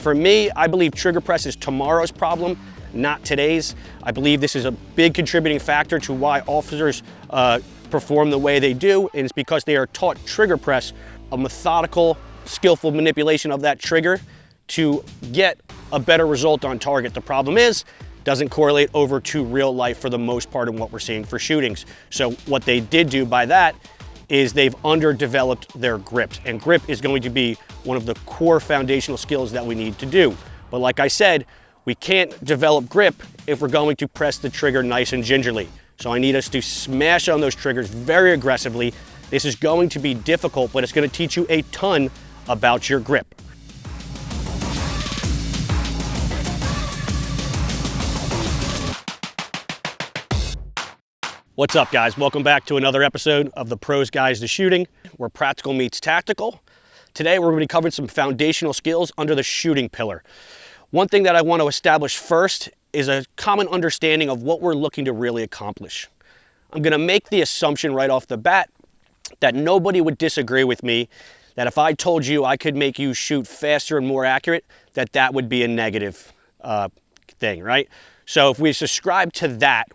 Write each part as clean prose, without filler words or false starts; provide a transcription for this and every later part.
For me, I believe trigger press is tomorrow's problem, not today's. I believe this is a big contributing factor to why officers perform the way they do, and it's because they are taught trigger press, a methodical, skillful manipulation of that trigger to get a better result on target. The problem is, doesn't correlate over to real life for the most part in what we're seeing for shootings. So what they did do by that is they've underdeveloped their grips, and grip is going to be one of the core foundational skills that we need to do. But like I said, we can't develop grip if we're going to press the trigger nice and gingerly. So I need us to smash on those triggers very aggressively. This is going to be difficult, but it's going to teach you a ton about your grip. What's up, guys? Welcome back to another episode of the Pros Guys to Shooting, where practical meets tactical. Today we're going to be covering some foundational skills under the shooting pillar. One thing that I want to establish first is a common understanding of what we're looking to really accomplish. I'm going to make the assumption right off the bat that nobody would disagree with me that if I told you I could make you shoot faster and more accurate, that would be a negative thing, right? So if we subscribe to that,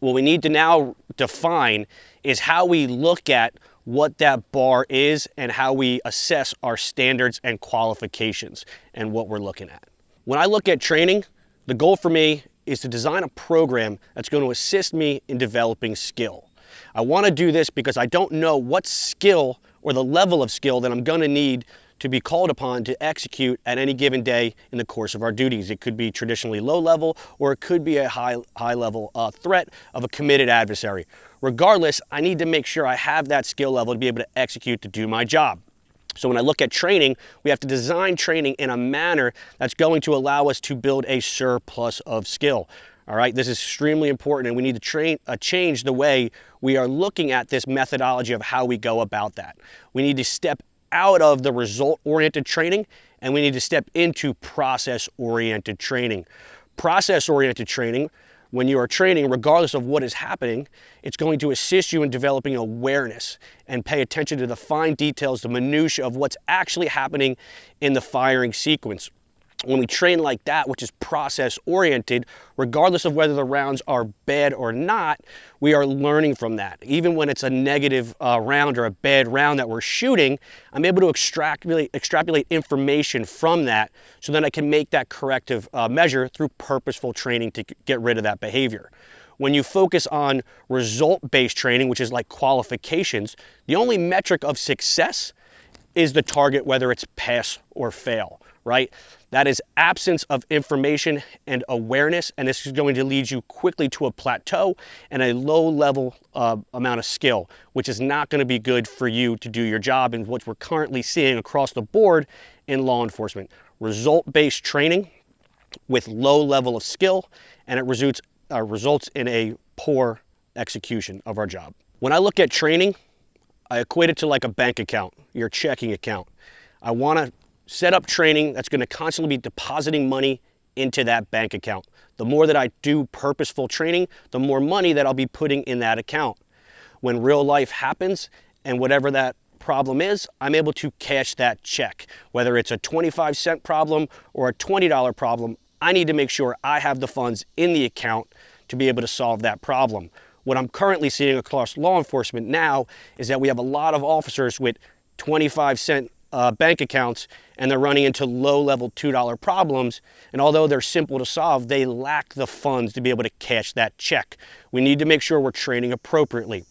what we need to now define is how we look at what that bar is and how we assess our standards and qualifications and what we're looking at. When I look at training, the goal for me is to design a program that's going to assist me in developing skill. I want to do this because I don't know what skill or the level of skill that I'm going to need to be called upon to execute at any given day in the course of our duties. It could be traditionally low level, or it could be a high level threat of a committed adversary. Regardless, I need to make sure I have that skill level to be able to execute to do my job. So when I look at training, we have to design training in a manner that's going to allow us to build a surplus of skill. All right, this is extremely important, and we need to change the way we are looking at this methodology of how we go about that. We need to step out of the result-oriented training, and we need to step into process-oriented training. Process-oriented training, when you are training, regardless of what is happening, it's going to assist you in developing awareness and pay attention to the fine details, the minutiae of what's actually happening in the firing sequence. When we train like that, which is process-oriented, regardless of whether the rounds are bad or not, we are learning from that. Even when it's a negative round or a bad round that we're shooting, I'm able to extrapolate information from that so that I can make that corrective measure through purposeful training to get rid of that behavior. When you focus on result-based training, which is like qualifications, the only metric of success is the target, whether it's pass or fail, right? That is absence of information and awareness, and this is going to lead you quickly to a plateau and a low level amount of skill, which is not going to be good for you to do your job, and what we're currently seeing across the board in law enforcement. Result-based training with low level of skill, and it results in a poor execution of our job. When I look at training, I equate it to like a bank account, your checking account. I want to set up training that's going to constantly be depositing money into that bank account. The more that I do purposeful training, the more money that I'll be putting in that account. When real life happens and whatever that problem is, I'm able to cash that check. Whether it's a 25-cent problem or a $20 problem, I need to make sure I have the funds in the account to be able to solve that problem. What I'm currently seeing across law enforcement now is that we have a lot of officers with 25-cent bank accounts, and they're running into low-level $2 problems, and although they're simple to solve, they lack the funds to be able to cash that check. We need to make sure we're training appropriately.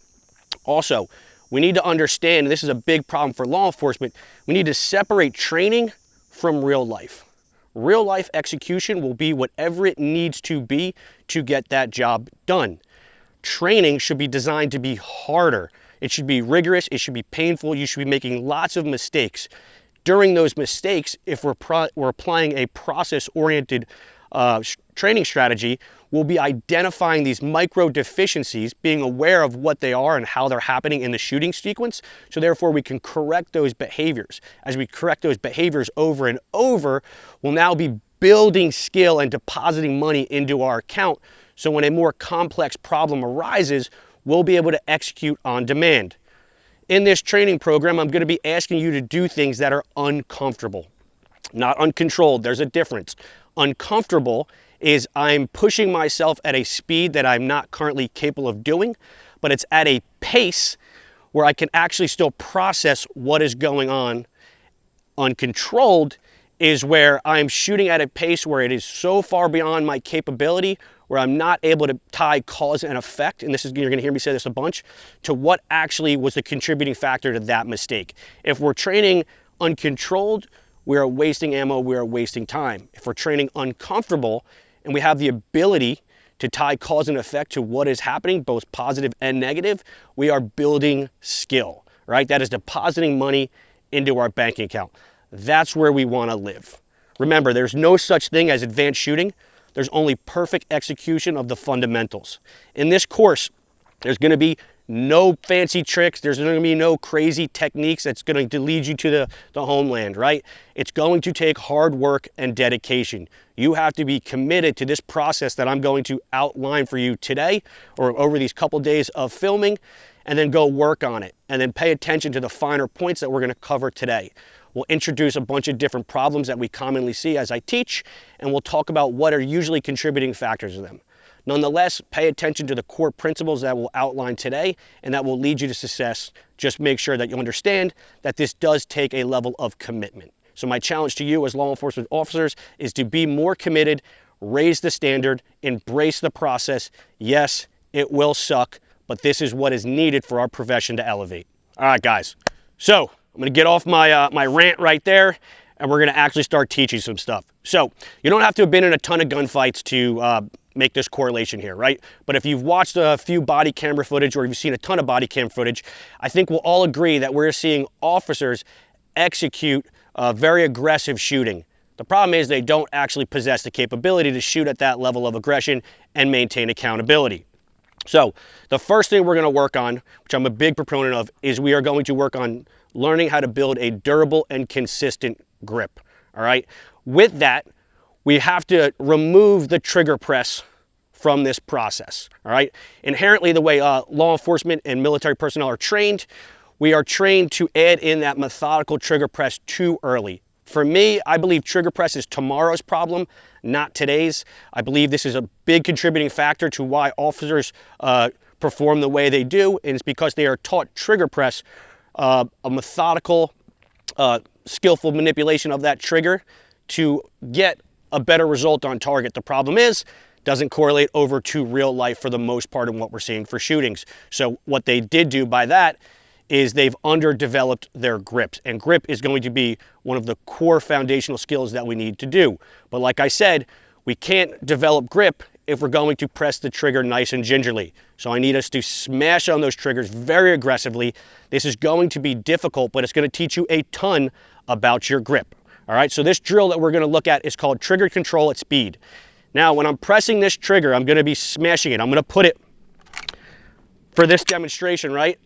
Also, we need to understand, and this is a big problem for law enforcement, we need to separate training from real life. Real life execution will be whatever it needs to be to get that job done. Training should be designed to be harder. It should be rigorous, it should be painful, you should be making lots of mistakes. During those mistakes, if we're applying a process-oriented training strategy, we'll be identifying these micro deficiencies, being aware of what they are and how they're happening in the shooting sequence, so therefore we can correct those behaviors. As we correct those behaviors over and over, we'll now be building skill and depositing money into our account, so when a more complex problem arises, we'll be able to execute on demand. In this training program, I'm going to be asking you to do things that are uncomfortable. not uncontrolled. There's a difference. Uncomfortable is I'm pushing myself at a speed that I'm not currently capable of doing, but it's at a pace where I can actually still process what is going on. Uncontrolled is where I'm shooting at a pace where it is so far beyond my capability where I'm not able to tie cause and effect, and this is, you're gonna hear me say this a bunch, to what actually was the contributing factor to that mistake. If we're training uncontrolled, we are wasting ammo, we are wasting time. If we're training uncomfortable and we have the ability to tie cause and effect to what is happening, both positive and negative, we are building skill, right? That is depositing money into our banking account. That's where we want to live. Remember, there's no such thing as advanced shooting. There's only perfect execution of the fundamentals. In this course, there's going to be no fancy tricks. There's going to be no crazy techniques that's going to lead you to the homeland, right? It's going to take hard work and dedication. You have to be committed to this process that I'm going to outline for you today or over these couple days of filming, and then go work on it. And then pay attention to the finer points that we're going to cover today. We'll introduce a bunch of different problems that we commonly see as I teach, and we'll talk about what are usually contributing factors to them. Nonetheless, pay attention to the core principles that we'll outline today, and that will lead you to success. Just make sure that you understand that this does take a level of commitment. So my challenge to you as law enforcement officers is to be more committed, raise the standard, embrace the process. Yes, it will suck, but this is what is needed for our profession to elevate. All right, guys. So I'm going to get off my rant right there, and we're going to actually start teaching some stuff. So you don't have to have been in a ton of gunfights to make this correlation here, right? But if you've watched a few body camera footage or you've seen a ton of body cam footage, I think we'll all agree that we're seeing officers execute very aggressive shooting. The problem is they don't actually possess the capability to shoot at that level of aggression and maintain accountability. So the first thing we're going to work on, which I'm a big proponent of, is we are going to work on learning how to build a durable and consistent grip, all right? With that, we have to remove the trigger press from this process, all right? Inherently, the way law enforcement and military personnel are trained, we are trained to add in that methodical trigger press too early. For me, I believe trigger press is tomorrow's problem, not today's. I believe this is a big contributing factor to why officers perform the way they do, and it's because they are taught trigger press, a methodical, skillful manipulation of that trigger to get a better result on target. The problem is, doesn't correlate over to real life for the most part in what we're seeing for shootings. So what they did do by that is they've underdeveloped their grips, and grip is going to be one of the core foundational skills that we need to do. But like I said, we can't develop grip if we're going to press the trigger nice and gingerly. So I need us to smash on those triggers very aggressively. This is going to be difficult, but it's going to teach you a ton about your grip. All right, so this drill that we're going to look at is called trigger control at speed. Now, when I'm pressing this trigger, I'm going to be smashing it. I'm going to put it, for this demonstration, right?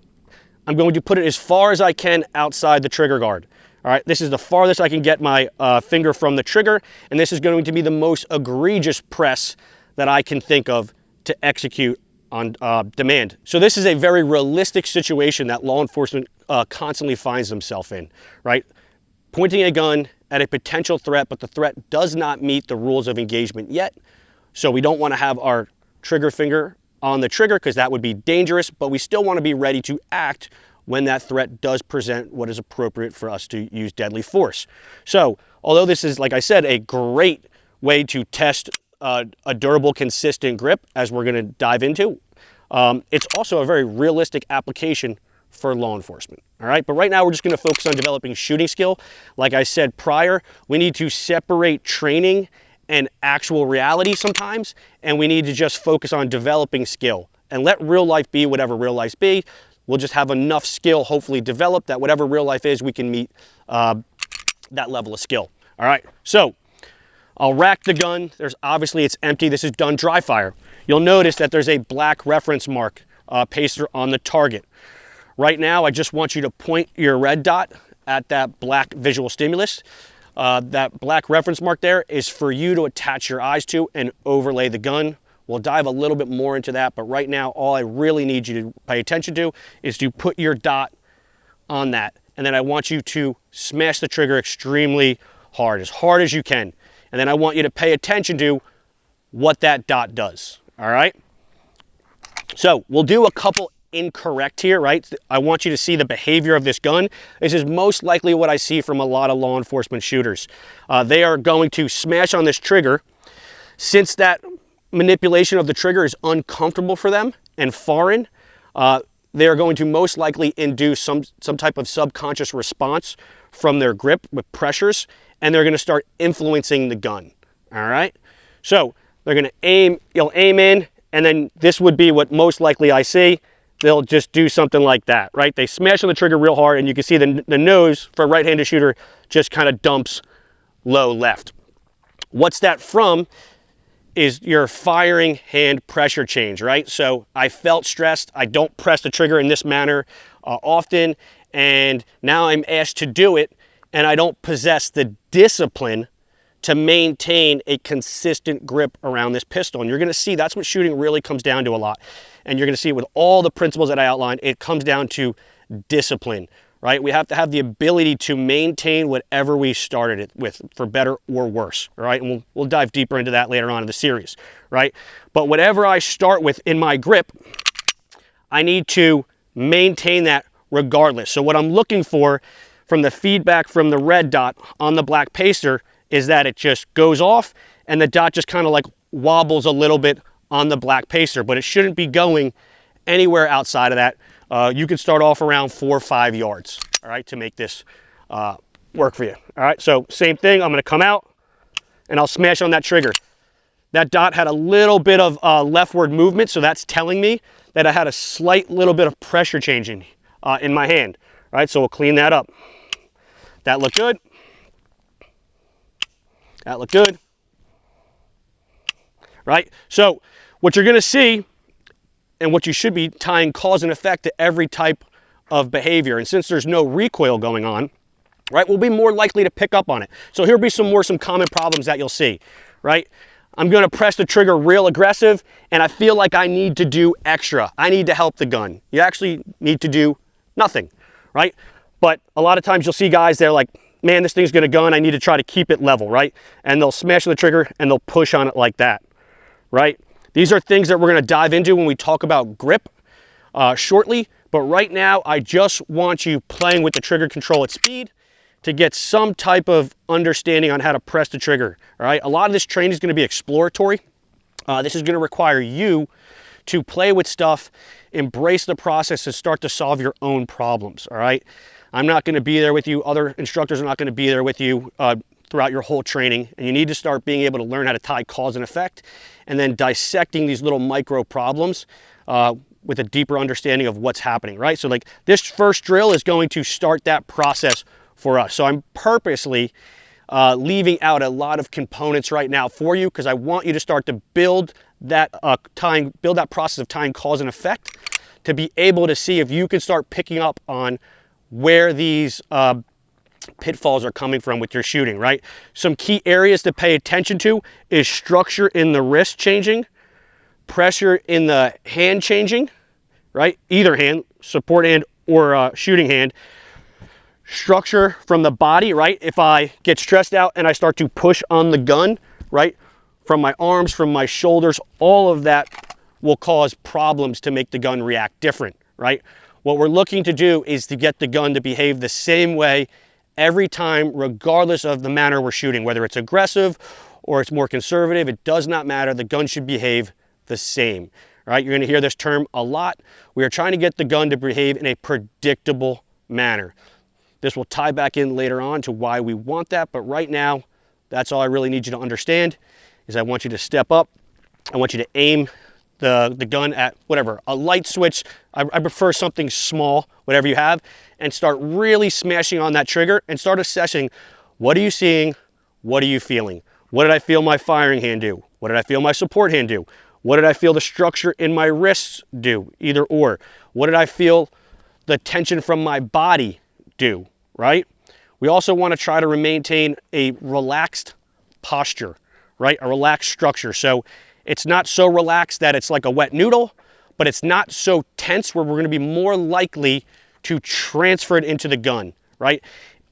I'm going to put it as far as I can outside the trigger guard. All right, this is the farthest I can get my finger from the trigger, and this is going to be the most egregious press that I can think of to execute on demand. So this is a very realistic situation that law enforcement constantly finds themselves in, right? Pointing a gun at a potential threat, but the threat does not meet the rules of engagement yet. So we don't want to have our trigger finger on the trigger because that would be dangerous, but we still want to be ready to act when that threat does present what is appropriate for us to use deadly force. So although this is, like I said, a great way to test a durable, consistent grip, as we're going to dive into, it's also a very realistic application for law enforcement. All right, but right now we're just going to focus on developing shooting skill. Like I said prior, we need to separate training and actual reality sometimes, and we need to just focus on developing skill and let real life be whatever real life be. We'll just have enough skill hopefully developed that whatever real life is, we can meet that level of skill. All right, so I'll rack the gun. There's obviously, it's empty. This is done dry fire. You'll notice that there's a black reference mark paster on the target. Right now, I just want you to point your red dot at that black visual stimulus. That black reference mark there is for you to attach your eyes to and overlay the gun. We'll dive a little bit more into that, but right now, all I really need you to pay attention to is to put your dot on that. And then I want you to smash the trigger extremely hard as you can. And then I want you to pay attention to what that dot does, all right? So we'll do a couple incorrect here, right? I want you to see the behavior of this gun. This is most likely what I see from a lot of law enforcement shooters. They are going to smash on this trigger. Since that manipulation of the trigger is uncomfortable for them and foreign, they are going to most likely induce some type of subconscious response from their grip with pressures, and they're going to start influencing the gun, all right? So they're going to aim, you'll aim in, and then this would be what most likely I see. They'll just do something like that, right? They smash on the trigger real hard, and you can see the nose for a right-handed shooter just kind of dumps low left. What's that from is your firing hand pressure change, right? So I felt stressed. I don't press the trigger in this manner often, and now I'm asked to do it, and I don't possess the discipline to maintain a consistent grip around this pistol. And you're gonna see that's what shooting really comes down to a lot. And you're gonna see with all the principles that I outlined, it comes down to discipline, right? We have to have the ability to maintain whatever we started it with, for better or worse, right? And we'll dive deeper into that later on in the series, right? But whatever I start with in my grip, I need to maintain that regardless. So what I'm looking for from the feedback from the red dot on the black pacer is that it just goes off and the dot just kind of like wobbles a little bit on the black pacer, but it shouldn't be going anywhere outside of that. You can start off around 4 or 5 yards, all right, to make this work for you. All right, so same thing, I'm gonna come out and I'll smash on that trigger. That dot had a little bit of leftward movement, so that's telling me that I had a slight little bit of pressure changing in my hand. All right, so we'll clean that up. That looked good. That looked good. Right, so what you're gonna see and what you should be tying cause and effect to every type of behavior. And since there's no recoil going on, right, we'll be more likely to pick up on it. So here'll be some common problems that you'll see, right? I'm gonna press the trigger real aggressive and I feel like I need to do extra. I need to help the gun. You actually need to do nothing, right? But a lot of times you'll see guys, they're like, man, this thing's gonna go and I need to try to keep it level, right? And they'll smash on the trigger and they'll push on it like that, right? These are things that we're gonna dive into when we talk about grip shortly, but right now I just want you playing with the trigger control at speed to get some type of understanding on how to press the trigger, all right? A lot of this training is gonna be exploratory. This is gonna require you to play with stuff, embrace the process, and start to solve your own problems, all right? I'm not gonna be there with you. Other instructors are not gonna be there with you throughout your whole training. And you need to start being able to learn how to tie cause and effect and then dissecting these little micro problems with a deeper understanding of what's happening, right? So like this first drill is going to start that process for us. So I'm purposely leaving out a lot of components right now for you because I want you to start to build that process of tying cause and effect to be able to see if you can start picking up on where these pitfalls are coming from with your shooting, right? Some key areas to pay attention to is structure in the wrist changing, pressure in the hand changing, right? Either hand, support hand or shooting hand. Structure from the body, right? If I get stressed out and I start to push on the gun, right? From my arms, from my shoulders, all of that will cause problems to make the gun react different, right? What we're looking to do is to get the gun to behave the same way every time, regardless of the manner we're shooting, whether it's aggressive or it's more conservative, it does not matter. The gun should behave the same, right? You're gonna hear this term a lot. We are trying to get the gun to behave in a predictable manner. This will tie back in later on to why we want that, but right now, that's all I really need you to understand is I want you to step up. I want you to aim the gun at whatever, a light switch. I prefer something small, whatever you have, and start really smashing on that trigger and start assessing, what are you seeing? What are you feeling? What did I feel my firing hand do? What did I feel my support hand do? What did I feel the structure in my wrists do? Either or. What did I feel the tension from my body do, right? We also want to try to maintain a relaxed posture, right? A relaxed structure. So it's not so relaxed that it's like a wet noodle, but it's not so tense where we're going to be more likely to transfer it into the gun, right?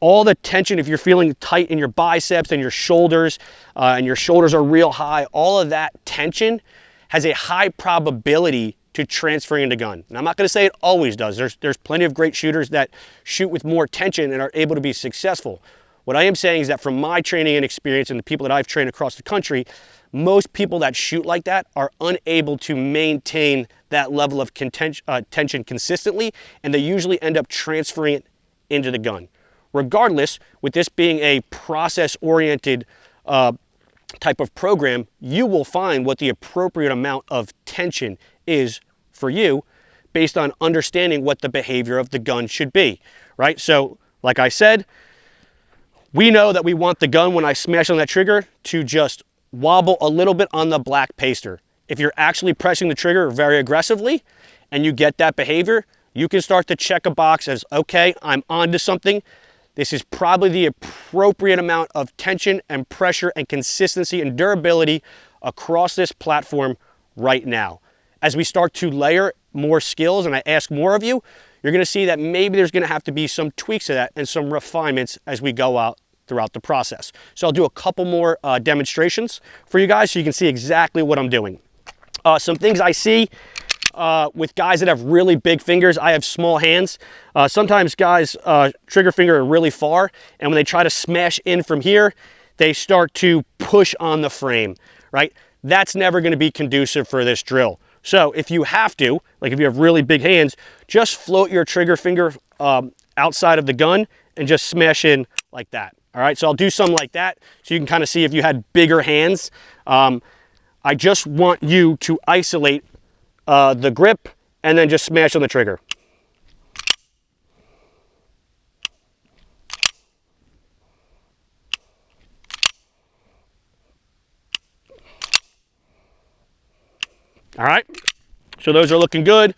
all the tension, if you're feeling tight in your biceps and your shoulders are real high, all of that tension has a high probability to transfer into gun. And I'm not going to say it always does. There's plenty of great shooters that shoot with more tension and are able to be successful. What I am saying is that from my training and experience and the people that I've trained across the country, most people that shoot like that are unable to maintain that level of tension consistently, and they usually end up transferring it into the gun. Regardless, with this being a process-oriented type of program, you will find what the appropriate amount of tension is for you based on understanding what the behavior of the gun should be, right? So, like I said, we know that we want the gun, when I smash on that trigger, to just wobble a little bit on the black paster. If you're actually pressing the trigger very aggressively and you get that behavior, you can start to check a box as, okay, I'm onto something. This is probably the appropriate amount of tension and pressure and consistency and durability across this platform right now. As we start to layer more skills and I ask more of you, you're going to see that maybe there's going to have to be some tweaks to that and some refinements as we go out throughout the process. So I'll do a couple more demonstrations for you guys so you can see exactly what I'm doing. Some things I see with guys that have really big fingers. I have small hands. Sometimes guys trigger finger are really far, and when they try to smash in from here, they start to push on the frame, right? That's never going to be conducive for this drill. So if you have to, like if you have really big hands, just float your trigger finger outside of the gun and just smash in like that. All right, so I'll do some like that so you can kind of see if you had bigger hands. I just want you to isolate the grip and then just smash on the trigger. All right, so those are looking good.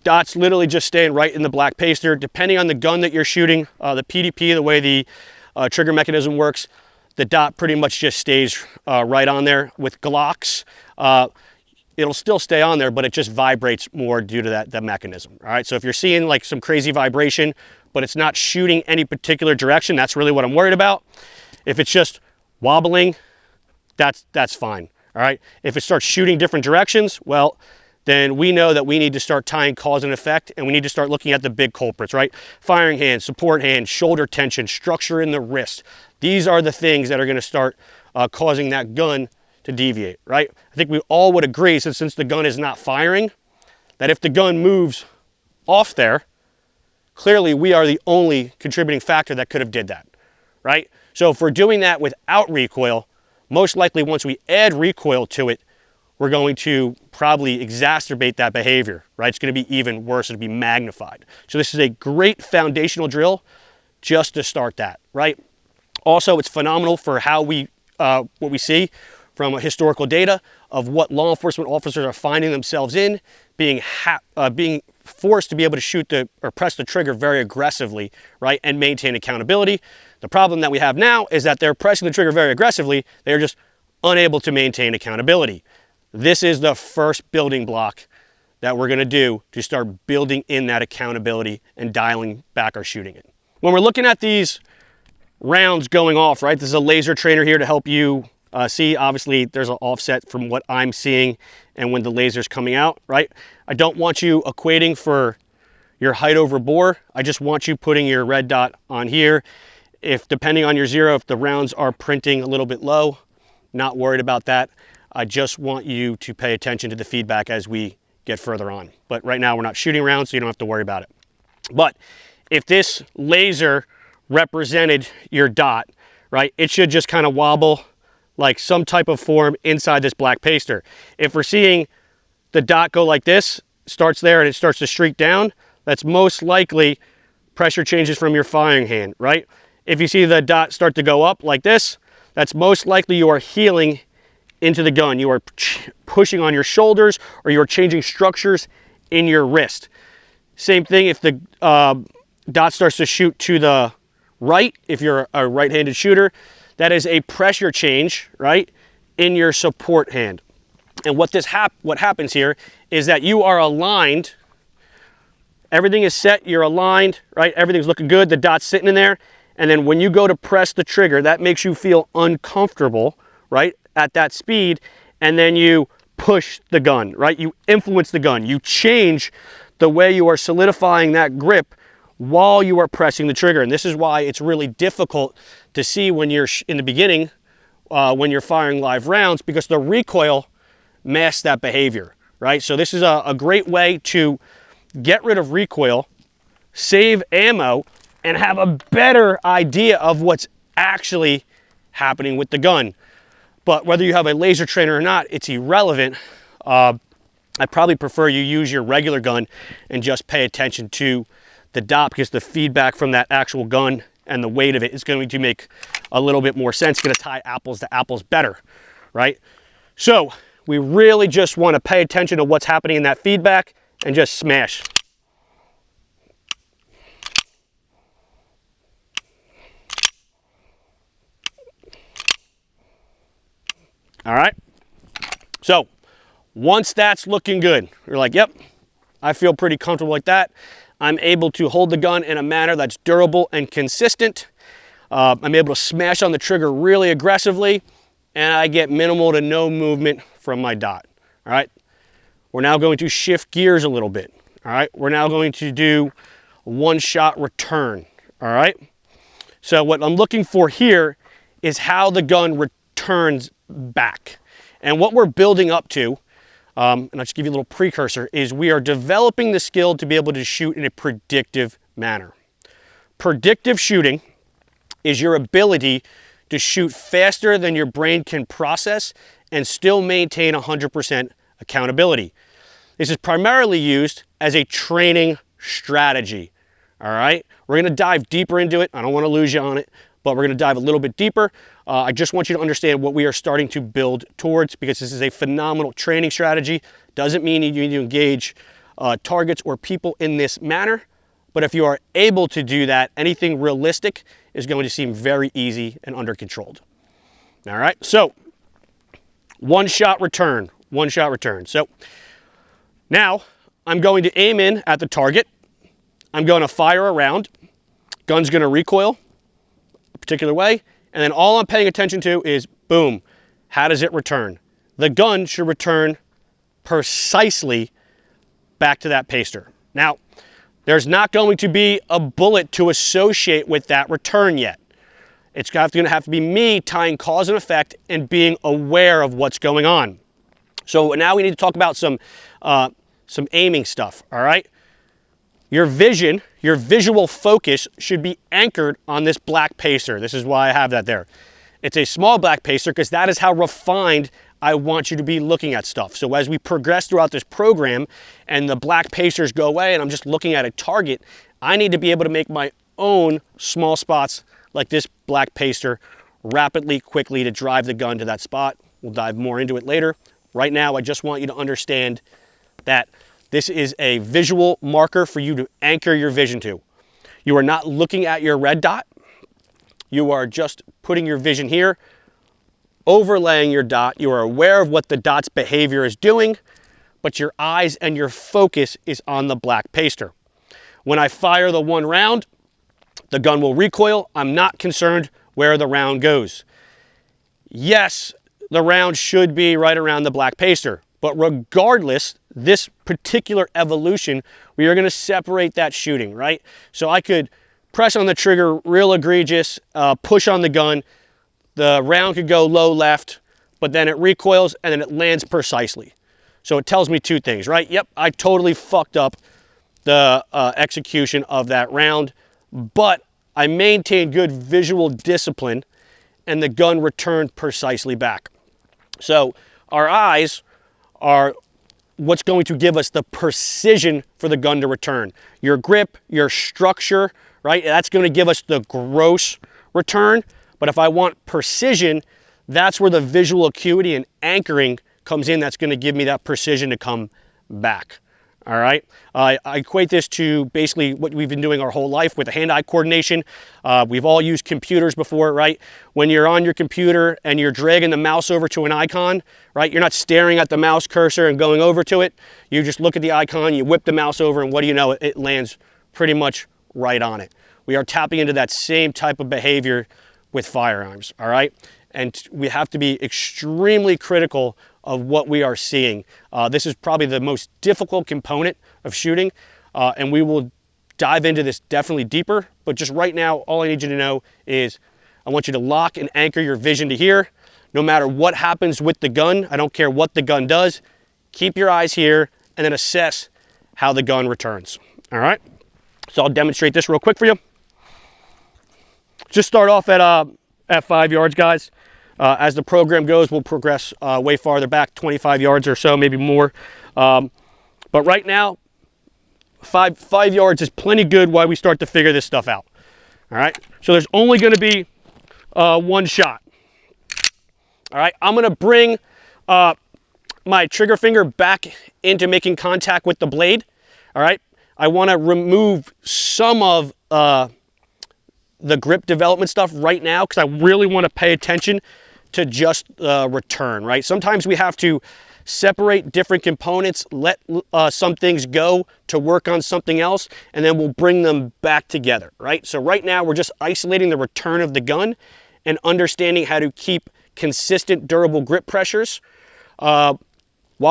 Dots literally just staying right in the black paster. Depending on the gun that you're shooting, the PDP, the way the trigger mechanism works, the dot pretty much just stays right on there. With Glocks, it'll still stay on there, but it just vibrates more due to that mechanism. All right, so if you're seeing like some crazy vibration, but it's not shooting any particular direction, that's really what I'm worried about. If it's just wobbling, that's fine. All right, if it starts shooting different directions, well, then we know that we need to start tying cause and effect, and we need to start looking at the big culprits, right? Firing hand, support hand, shoulder tension, structure in the wrist. These are the things that are going to start causing that gun to deviate, right? I think we all would agree, since the gun is not firing, that if the gun moves off there, clearly we are the only contributing factor that could have did that, right? So if we're doing that without recoil, most likely once we add recoil to it, we're going to probably exacerbate that behavior, right? It's going to be even worse. It'll be magnified. So this is a great foundational drill just to start that, right? Also, it's phenomenal for how what we see from historical data of what law enforcement officers are finding themselves in, being forced to be able to shoot or press the trigger very aggressively, right, and maintain accountability. The problem that we have now is that they're pressing the trigger very aggressively. They're just unable to maintain accountability. This is the first building block that we're going to do to start building in that accountability and dialing back our shooting it. When we're looking at these rounds going off, right, this is a laser trainer here to help you see. Obviously, there's an offset from what I'm seeing and when the laser's coming out, right? I don't want you equating for your height over bore. I just want you putting your red dot on here. If, depending on your zero, if the rounds are printing a little bit low, not worried about that. I just want you to pay attention to the feedback as we get further on. But right now we're not shooting rounds, so you don't have to worry about it. But if this laser represented your dot, right, it should just kind of wobble like some type of form inside this black paster. If we're seeing the dot go like this, starts there and it starts to streak down, that's most likely pressure changes from your firing hand, right? If you see the dot start to go up like this, that's most likely you are healing into the gun. You are pushing on your shoulders, or you are changing structures in your wrist. Same thing if the dot starts to shoot to the right, if you're a right-handed shooter, that is a pressure change, right, in your support hand. And what happens here is that you are aligned, everything is set, you're aligned, right, everything's looking good, the dot's sitting in there, And then when you go to press the trigger, that makes you feel uncomfortable, right, at that speed. And then you push the gun, right? You influence the gun. You change the way you are solidifying that grip while you are pressing the trigger. And this is why it's really difficult to see when you're in the beginning, when you're firing live rounds, because the recoil masks that behavior, right? So this is a great way to get rid of recoil, save ammo, and have a better idea of what's actually happening with the gun. But whether you have a laser trainer or not, it's irrelevant. I probably prefer you use your regular gun and just pay attention to the dot, because the feedback from that actual gun and the weight of it is going to make a little bit more sense, going to tie apples to apples better, right? So we really just want to pay attention to what's happening in that feedback and just smash. All right, so once that's looking good, you're like, yep, I feel pretty comfortable like that. I'm able to hold the gun in a manner that's durable and consistent. I'm able to smash on the trigger really aggressively, and I get minimal to no movement from my dot. All right, we're now going to shift gears a little bit. All right, we're now going to do a one-shot return. All right, so what I'm looking for here is how the gun returns back. And what we're building up to, and I'll just give you a little precursor, is we are developing the skill to be able to shoot in a predictive manner. Predictive shooting is your ability to shoot faster than your brain can process and still maintain 100% accountability. This is primarily used as a training strategy. All right, we're going to dive deeper into it. I don't want to lose you on it, but we're going to dive a little bit deeper. I just want you to understand what we are starting to build towards, because this is a phenomenal training strategy. Doesn't mean you need to engage targets or people in this manner, but if you are able to do that, anything realistic is going to seem very easy and under controlled. All right, so one-shot return, one-shot return. So now I'm going to aim in at the target. I'm going to fire a round. Gun's going to recoil a particular way, and then all I'm paying attention to is, boom, how does it return? The gun should return precisely back to that paster. Now, there's not going to be a bullet to associate with that return yet. It's going to have to be me tying cause and effect and being aware of what's going on. So now we need to talk about some aiming stuff, all right? Your vision, your visual focus should be anchored on this black pacer. This is why I have that there. It's a small black pacer because that is how refined I want you to be looking at stuff. So as we progress throughout this program and the black pacers go away and I'm just looking at a target, I need to be able to make my own small spots like this black pacer rapidly, quickly to drive the gun to that spot. We'll dive more into it later. Right now, I just want you to understand that this is a visual marker for you to anchor your vision to. You are not looking at your red dot. You are just putting your vision here, overlaying your dot. You are aware of what the dot's behavior is doing, but your eyes and your focus is on the black paster. When I fire the one round, the gun will recoil. I'm not concerned where the round goes. Yes, the round should be right around the black paster, but regardless, this particular evolution, we are going to separate that shooting, right? So I could press on the trigger real egregious, push on the gun, the round could go low left, but then it recoils and then it lands precisely. So it tells me two things, right? Yep, I totally fucked up the execution of that round, but I maintained good visual discipline and the gun returned precisely back. So our eyes are what's going to give us the precision for the gun to return. Your grip, your structure, right? That's going to give us the gross return. But if I want precision, that's where the visual acuity and anchoring comes in. That's going to give me that precision to come back. All right. I equate this to basically what we've been doing our whole life with the hand-eye coordination. We've all used computers before, right? When you're on your computer and you're dragging the mouse over to an icon, right? You're not staring at the mouse cursor and going over to it. You just look at the icon, you whip the mouse over, and what do you know? It lands pretty much right on it. we are tapping into that same type of behavior with firearms, all right? And we have to be extremely critical of what we are seeing. This is probably the most difficult component of shooting, and we will dive into this definitely deeper, but just right now, all I need you to know is I want you to lock and anchor your vision to here. No matter what happens with the gun, I don't care what the gun does, keep your eyes here and then assess how the gun returns, all right? So I'll demonstrate this real quick for you. Just start off at 5 yards, guys. As the program goes, we'll progress way farther back, 25 yards or so, maybe more. But right now, five yards is plenty good while we start to figure this stuff out. All right, so there's only going to be one shot. All right, I'm going to bring my trigger finger back into making contact with the blade. All right, I want to remove some of the grip development stuff right now because I really want to pay attention to just return, right? Sometimes we have to separate different components, let some things go to work on something else, and then we'll bring them back together, right? So right now we're just isolating the return of the gun and understanding how to keep consistent, durable grip pressures while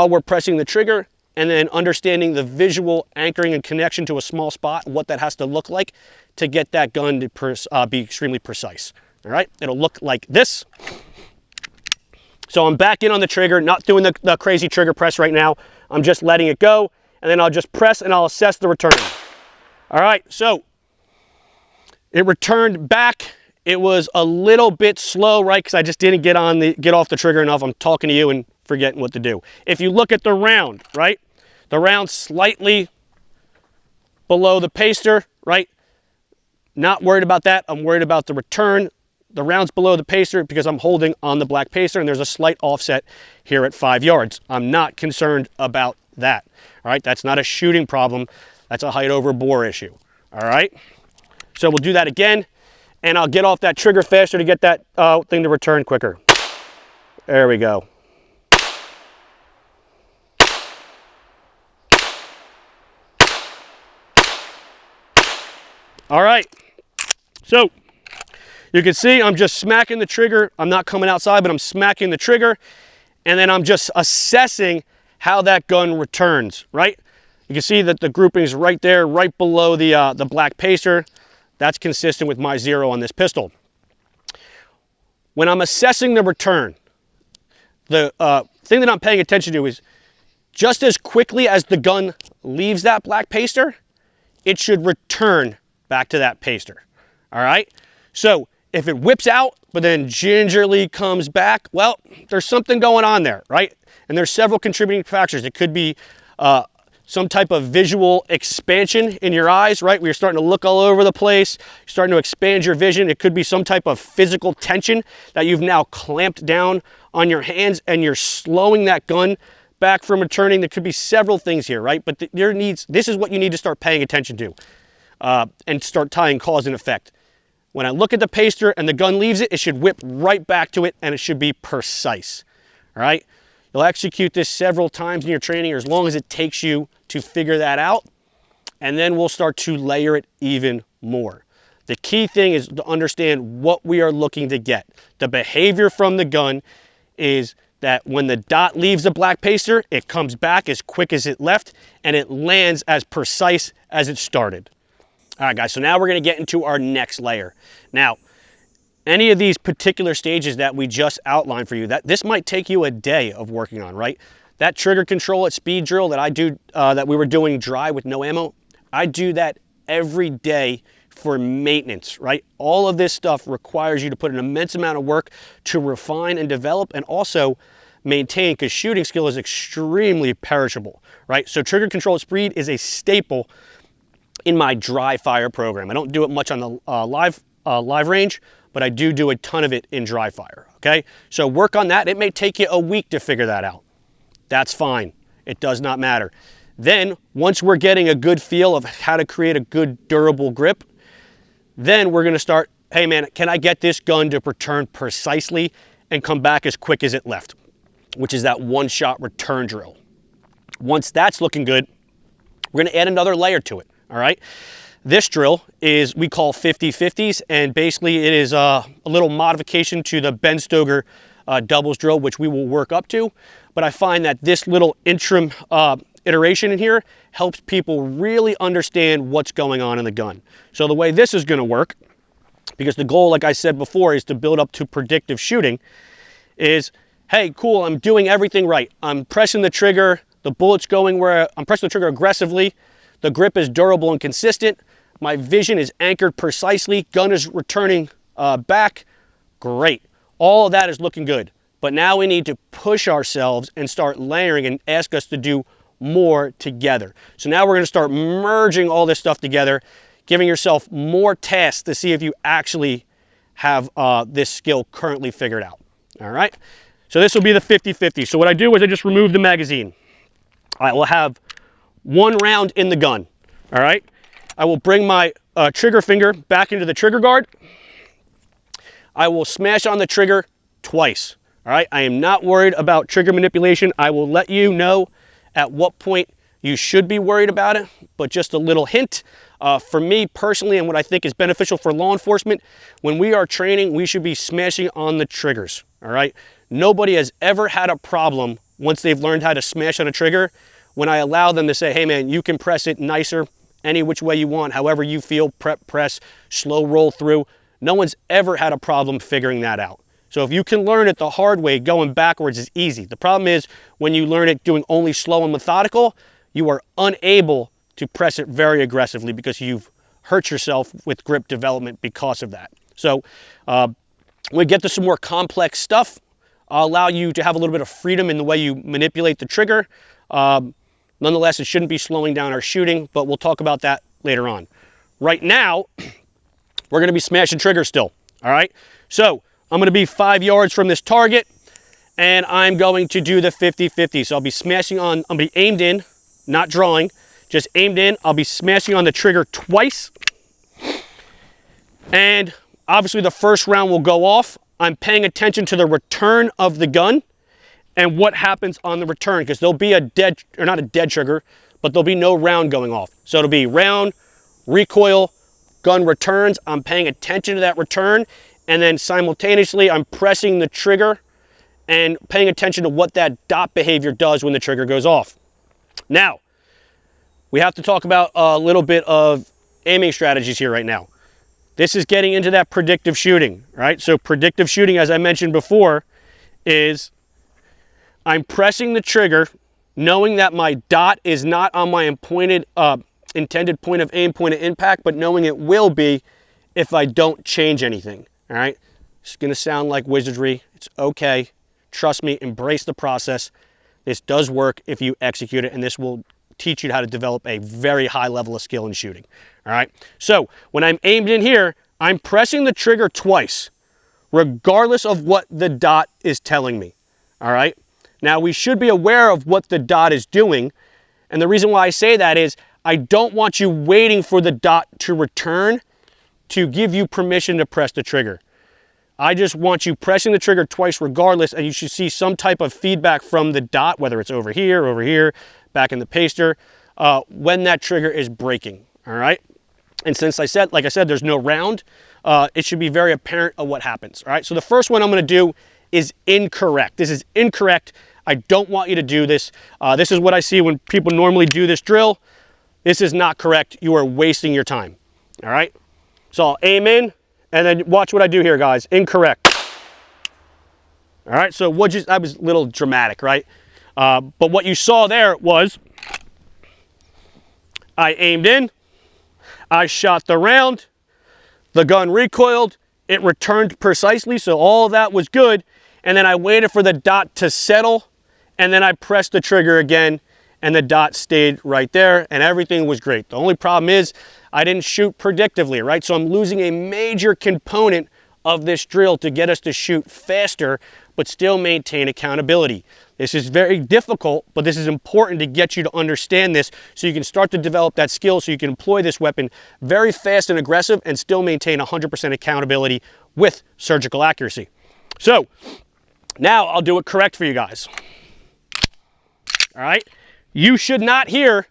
we're pressing the trigger, and then understanding the visual anchoring and connection to a small spot, what that has to look like to get that gun to be extremely precise, all right? It'll look like this. So I'm back in on the trigger, not doing the crazy trigger press right now. I'm just letting it go, and then I'll just press and I'll assess the return. All right, so it returned back. It was a little bit slow, right? Because I just didn't get off the trigger enough. I'm talking to you and forgetting what to do. If you look at the round, right? The round slightly below the paster, right? Not worried about that. I'm worried about the return. The round's below the pacer because I'm holding on the black pacer and there's a slight offset here at 5 yards. I'm not concerned about that, all right? That's not a shooting problem. That's a height over bore issue, all right? So we'll do that again, and I'll get off that trigger faster to get that thing to return quicker. There we go. All right, so you can see I'm just smacking the trigger. I'm not coming outside, but I'm smacking the trigger. And then I'm just assessing how that gun returns, right? You can see that the grouping is right there, right below the black pacer. That's consistent with my 0 on this pistol. When I'm assessing the return, the thing that I'm paying attention to is just as quickly as the gun leaves that black pacer, it should return back to that pacer, all right? So if it whips out, but then gingerly comes back, well, there's something going on there, right? And there's several contributing factors. It could be some type of visual expansion in your eyes, right? Where you're starting to look all over the place, you're starting to expand your vision. It could be some type of physical tension that you've now clamped down on your hands and you're slowing that gun back from returning. There could be several things here, right? But this is what you need to start paying attention to and start tying cause and effect. When I look at the paster and the gun leaves it, it should whip right back to it and it should be precise, all right? You'll execute this several times in your training or as long as it takes you to figure that out, and then we'll start to layer it even more. The key thing is to understand what we are looking to get. The behavior from the gun is that when the dot leaves the black paster, it comes back as quick as it left and it lands as precise as it started. All right, guys, so now we're gonna get into our next layer. Now, any of these particular stages that we just outlined for you, this might take you a day of working on, right? That trigger control at speed drill that I do, that we were doing dry with no ammo, I do that every day for maintenance, right? All of this stuff requires you to put an immense amount of work to refine and develop and also maintain, because shooting skill is extremely perishable, right? So trigger control at speed is a staple in my dry fire program. I don't do it much on the live range, but I do a ton of it in dry fire, okay? So work on that. It may take you a week to figure that out. That's fine. It does not matter. Then, once we're getting a good feel of how to create a good durable grip, then we're gonna start, hey man, can I get this gun to return precisely and come back as quick as it left, which is that one-shot return drill. Once that's looking good, we're gonna add another layer to it, all right? This drill is, we call 50/50s, and basically it is a little modification to the Ben Stoker doubles drill, which we will work up to. But I find that this little interim iteration in here helps people really understand what's going on in the gun. So the way this is going to work, because the goal, like I said before, is to build up to predictive shooting, is, hey, cool, I'm doing everything right. I'm pressing the trigger, the bullet's going where I'm pressing the trigger aggressively, the grip is durable and consistent, my vision is anchored precisely, gun is returning back, great. All of that is looking good. But now we need to push ourselves and start layering and ask us to do more together. So now we're going to start merging all this stuff together, giving yourself more tasks to see if you actually have this skill currently figured out. All right. So this will be the 50/50. So what I do is I just remove the magazine. I will have one round in the gun. All right. I will bring my trigger finger back into the trigger guard. I will smash on the trigger twice. All right. I am not worried about trigger manipulation. I will let you know at what point you should be worried about it, but just a little hint. For me personally, and what I think is beneficial for law enforcement, when we are training, we should be smashing on the triggers. All right. Nobody has ever had a problem once they've learned how to smash on a trigger when I allow them to say, hey man, you can press it nicer, any which way you want, however you feel, press, slow roll through. No one's ever had a problem figuring that out. So if you can learn it the hard way, going backwards is easy. The problem is when you learn it doing only slow and methodical, you are unable to press it very aggressively because you've hurt yourself with grip development because of that. So when we get to some more complex stuff, I'll allow you to have a little bit of freedom in the way you manipulate the trigger. Nonetheless, it shouldn't be slowing down our shooting, but we'll talk about that later on. Right now, we're going to be smashing triggers still. All right. So I'm going to be 5 yards from this target, and I'm going to do the 50/50. So I'll be smashing on, I'll be aimed in, not drawing, just aimed in. I'll be smashing on the trigger twice. And obviously the first round will go off. I'm paying attention to the return of the gun and what happens on the return, because there'll be a dead, or not a dead trigger, but there'll be no round going off. So it'll be round, recoil, gun returns. I'm paying attention to that return, and then simultaneously I'm pressing the trigger and paying attention to what that dot behavior does when the trigger goes off. Now, we have to talk about a little bit of aiming strategies here right now. This is getting into that predictive shooting, right? So predictive shooting, as I mentioned before, is I'm pressing the trigger knowing that my dot is not on my intended point of aim, point of impact, but knowing it will be if I don't change anything, all right? It's gonna sound like wizardry. It's okay. Trust me, embrace the process. This does work if you execute it, and this will teach you how to develop a very high level of skill in shooting, all right? So when I'm aimed in here, I'm pressing the trigger twice, regardless of what the dot is telling me, all right? Now, we should be aware of what the dot is doing, and the reason why I say that is I don't want you waiting for the dot to return to give you permission to press the trigger. I just want you pressing the trigger twice regardless, and you should see some type of feedback from the dot, whether it's over here, back in the paster, when that trigger is breaking, all right? And since like I said, there's no round, it should be very apparent of what happens, all right? So the first one I'm gonna do is incorrect. This is incorrect. I don't want you to do this. This is what I see when people normally do this drill. This is not correct. You are wasting your time, all right? So I'll aim in, and then watch what I do here, guys. Incorrect. All right, so that was a little dramatic, right? But what you saw there was I aimed in, I shot the round, the gun recoiled, it returned precisely, so all of that was good, and then I waited for the dot to settle, and then I pressed the trigger again, and the dot stayed right there, and everything was great. The only problem is I didn't shoot predictively, right? So I'm losing a major component of this drill to get us to shoot faster, but still maintain accountability. This is very difficult, but this is important to get you to understand this so you can start to develop that skill so you can employ this weapon very fast and aggressive and still maintain 100% accountability with surgical accuracy. So now I'll do it correct for you guys. All right. You should not hear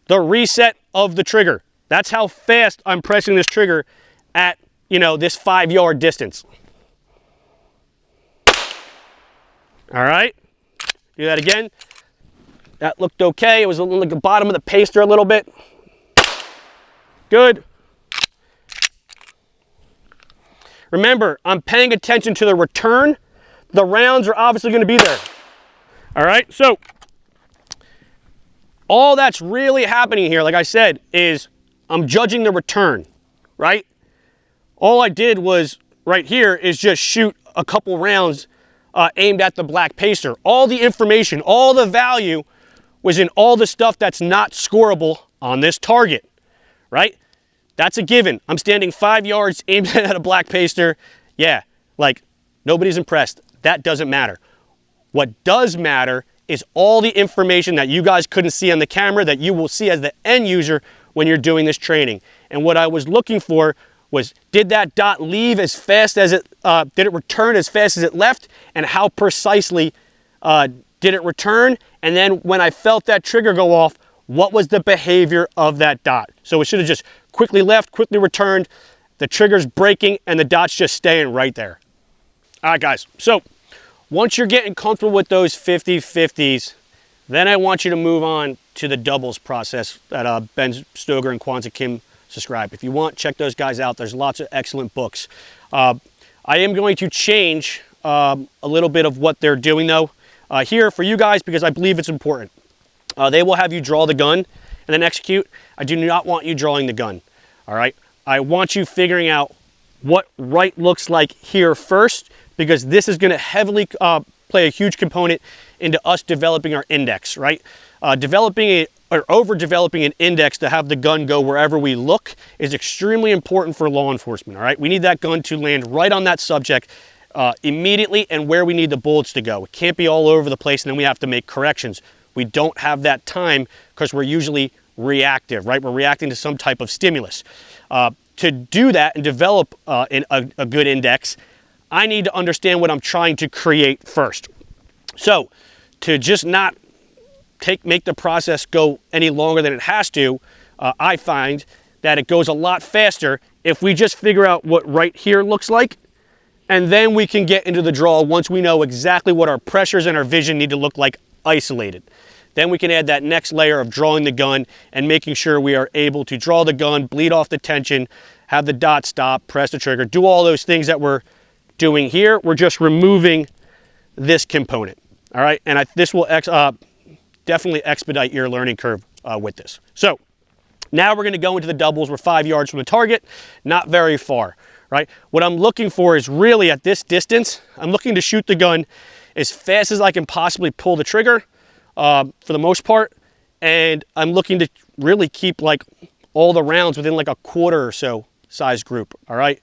the reset of the trigger. That's how fast I'm pressing this trigger at, you know, this 5-yard distance. All right, do that again. That looked okay. It was like the bottom of the paster a little bit. Good. Remember, I'm paying attention to the return. The rounds are obviously going to be there. All right, so all that's really happening here, like I said, is I'm judging the return, right? All I did was, right here, is just shoot a couple rounds aimed at the black paster. All the information, all the value was in all the stuff that's not scoreable on this target, right? That's a given. I'm standing 5 yards aimed at a black paster. Yeah, like, nobody's impressed. That doesn't matter. What does matter is all the information that you guys couldn't see on the camera that you will see as the end user when you're doing this training. And what I was looking for was, did that dot leave as fast as it, did it return as fast as it left, and how precisely did it return? And then when I felt that trigger go off, what was the behavior of that dot? So it should have just quickly left, quickly returned, the trigger's breaking, and the dot's just staying right there. All right, guys, so once you're getting comfortable with those 50-50s, then I want you to move on to the doubles process that Ben Stoeger and 𝗙់månesius subscribe. If you want, check those guys out. There's lots of excellent books. I am going to change a little bit of what they're doing, though, here for you guys, because I believe it's important. They will have you draw the gun and then execute. I do not want you drawing the gun, all right? I want you figuring out what right looks like here first, because this is going to heavily play a huge component into us developing our index, right? Over-developing an index to have the gun go wherever we look is extremely important for law enforcement, all right? We need that gun to land right on that subject immediately and where we need the bullets to go. It can't be all over the place and then we have to make corrections. We don't have that time because we're usually reactive, right? We're reacting to some type of stimulus. To do that and develop a good index, I need to understand what I'm trying to create first. So to just not make the process go any longer than it has to, I find that it goes a lot faster if we just figure out what right here looks like, and then we can get into the draw once we know exactly what our pressures and our vision need to look like isolated. Then we can add that next layer of drawing the gun and making sure we are able to draw the gun, bleed off the tension, have the dot stop, press the trigger, do all those things that we're doing here. We're just removing this component, all right? And this will definitely expedite your learning curve with this. So now we're gonna go into the doubles. We're 5 yards from the target, not very far, right? What I'm looking for is really at this distance, I'm looking to shoot the gun as fast as I can possibly pull the trigger for the most part. And I'm looking to really keep like all the rounds within like a quarter or so size group, all right?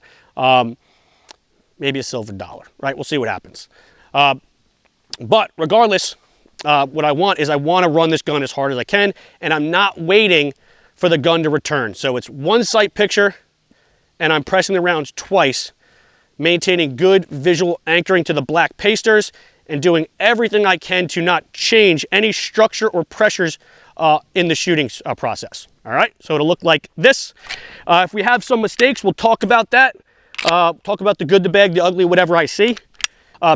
Maybe a silver dollar, right? We'll see what happens. But regardless, what I want is I want to run this gun as hard as I can, and I'm not waiting for the gun to return. So it's one sight picture, and I'm pressing the rounds twice, maintaining good visual anchoring to the black pasters, and doing everything I can to not change any structure or pressures in the shooting process. All right, so it'll look like this. If we have some mistakes, we'll talk about that. Talk about the good, the bad, the ugly, whatever I see.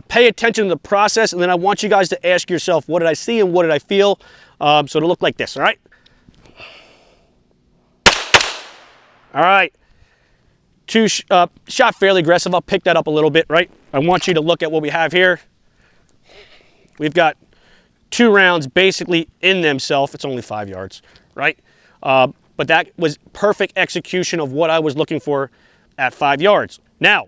Pay attention to the process, and then I want you guys to ask yourself, what did I see and what did I feel? So it'll look like this, all right? All right. Shot fairly aggressive. I'll pick that up a little bit, right? I want you to look at what we have here. We've got 2 rounds basically in themselves. It's only 5 yards, right? But that was perfect execution of what I was looking for at 5 yards. Now,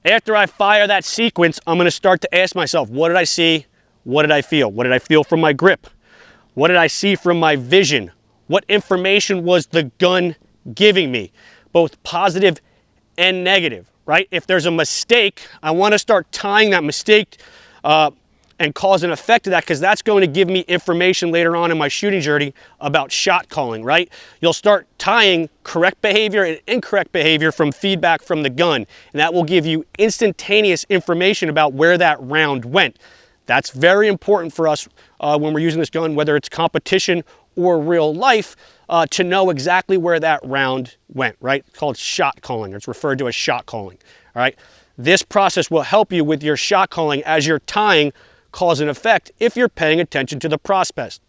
after I fire that sequence, I'm going to start to ask myself, what did I see? What did I feel? What did I feel from my grip? What did I see from my vision? What information was the gun giving me, both positive and negative, right? If there's a mistake, I want to start tying that mistake and cause an effect to that, because that's going to give me information later on in my shooting journey about shot calling, right? You'll start tying correct behavior and incorrect behavior from feedback from the gun, and that will give you instantaneous information about where that round went. That's very important for us when we're using this gun, whether it's competition or real life. to know exactly where that round went, right? It's called shot calling. It's referred to as shot calling, all right? This process will help you with your shot calling as you're tying cause and effect if you're paying attention to the process.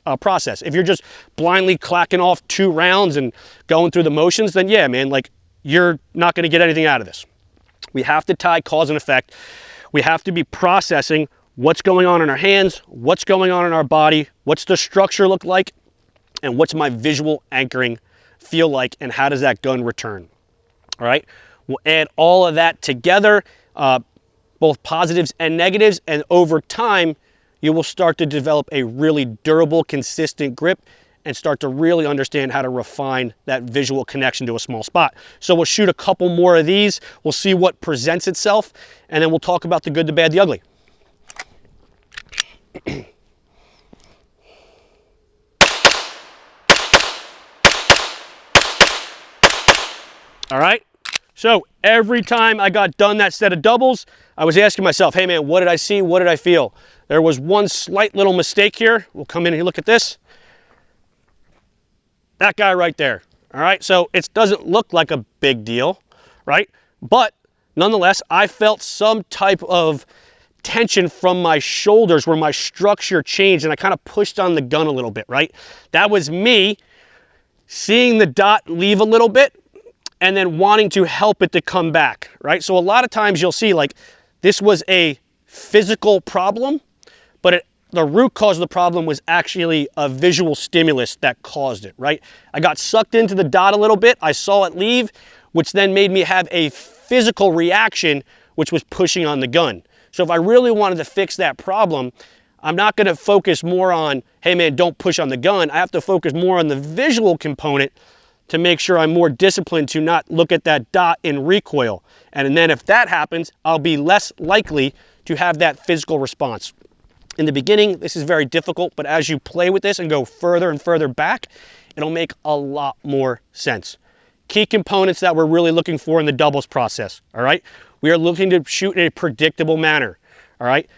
If you're just blindly clacking off 2 rounds and going through the motions, then yeah, man, like you're not going to get anything out of this. We have to tie cause and effect. We have to be processing what's going on in our hands, what's going on in our body, what's the structure look like, and what's my visual anchoring feel like, and how does that gun return, all right? We'll add all of that together, both positives and negatives, and over time, you will start to develop a really durable, consistent grip and start to really understand how to refine that visual connection to a small spot. So we'll shoot a couple more of these, we'll see what presents itself, and then we'll talk about the good, the bad, the ugly. All right, so every time I got done that set of doubles, I was asking myself, hey man, what did I see? What did I feel? There was one slight little mistake here. We'll come in and look at this. That guy right there, all right? So it doesn't look like a big deal, right? But nonetheless, I felt some type of tension from my shoulders where my structure changed and I kind of pushed on the gun a little bit, right? That was me seeing the dot leave a little bit and then wanting to help it to come back, right? So a lot of times you'll see like this was a physical problem, but the root cause of the problem was actually a visual stimulus that caused it, right? I got sucked into the dot a little bit, I saw it leave, which then made me have a physical reaction, which was pushing on the gun. So if I really wanted to fix that problem, I'm not gonna focus more on, hey man, don't push on the gun. I have to focus more on the visual component to make sure I'm more disciplined to not look at that dot in recoil. And then if that happens, I'll be less likely to have that physical response. In the beginning, this is very difficult, but as you play with this and go further and further back, it'll make a lot more sense. Key components that we're really looking for in the doubles process, all right? We are looking to shoot in a predictable manner, all right?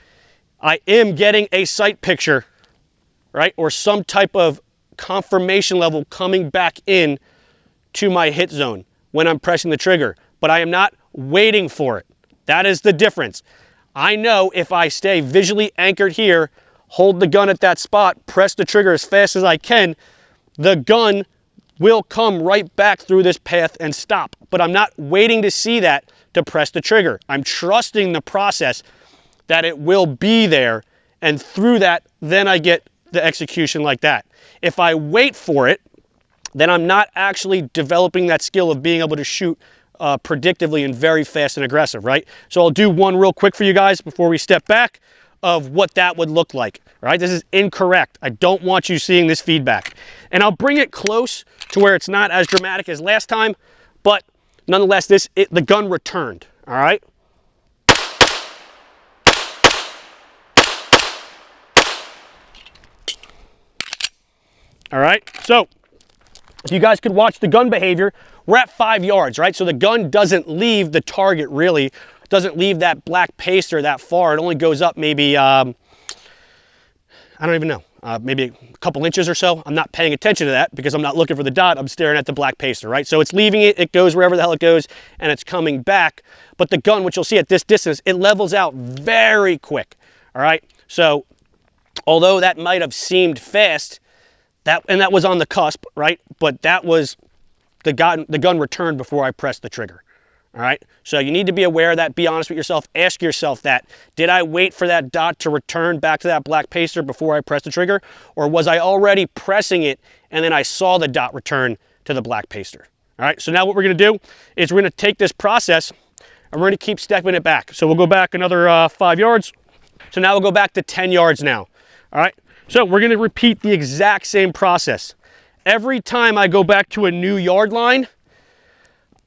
I am getting a sight picture, right? Or some type of confirmation level coming back in to my hit zone when I'm pressing the trigger, but I am not waiting for it. That is the difference. I know if I stay visually anchored here, hold the gun at that spot, press the trigger as fast as I can, the gun will come right back through this path and stop. But I'm not waiting to see that to press the trigger. I'm trusting the process that it will be there, and through that, then I get the execution like that. If I wait for it, then I'm not actually developing that skill of being able to shoot predictively and very fast and aggressive, right? So I'll do one real quick for you guys before we step back of what that would look like, right? This is incorrect. I don't want you seeing this feedback. And I'll bring it close to where it's not as dramatic as last time, but nonetheless, the gun returned, all right? All right, so if you guys could watch the gun behavior, we're at 5 yards, right? So the gun doesn't leave the target really, doesn't leave that black paster that far. It only goes up maybe, I don't even know, maybe a couple inches or so. I'm not paying attention to that because I'm not looking for the dot, I'm staring at the black paster, right? So it's leaving it, it goes wherever the hell it goes, and it's coming back. But the gun, which you'll see at this distance, it levels out very quick, all right? So although that might have seemed fast, that was on the cusp, right? But that was, the gun returned before I pressed the trigger, all right? So you need to be aware of that, be honest with yourself, ask yourself that. Did I wait for that dot to return back to that black paster before I pressed the trigger? Or was I already pressing it and then I saw the dot return to the black paster? All right, so now what we're gonna do is we're gonna take this process and we're gonna keep stepping it back. So we'll go back another 5 yards. So now we'll go back to 10 yards now, all right? So we're gonna repeat the exact same process. Every time I go back to a new yard line,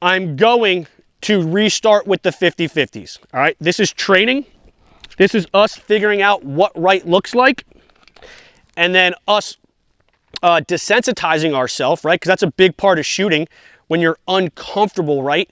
I'm going to restart with the 50-50s, all right? This is training. This is us figuring out what right looks like, and then us desensitizing ourselves, right? Because that's a big part of shooting. When you're uncomfortable, right?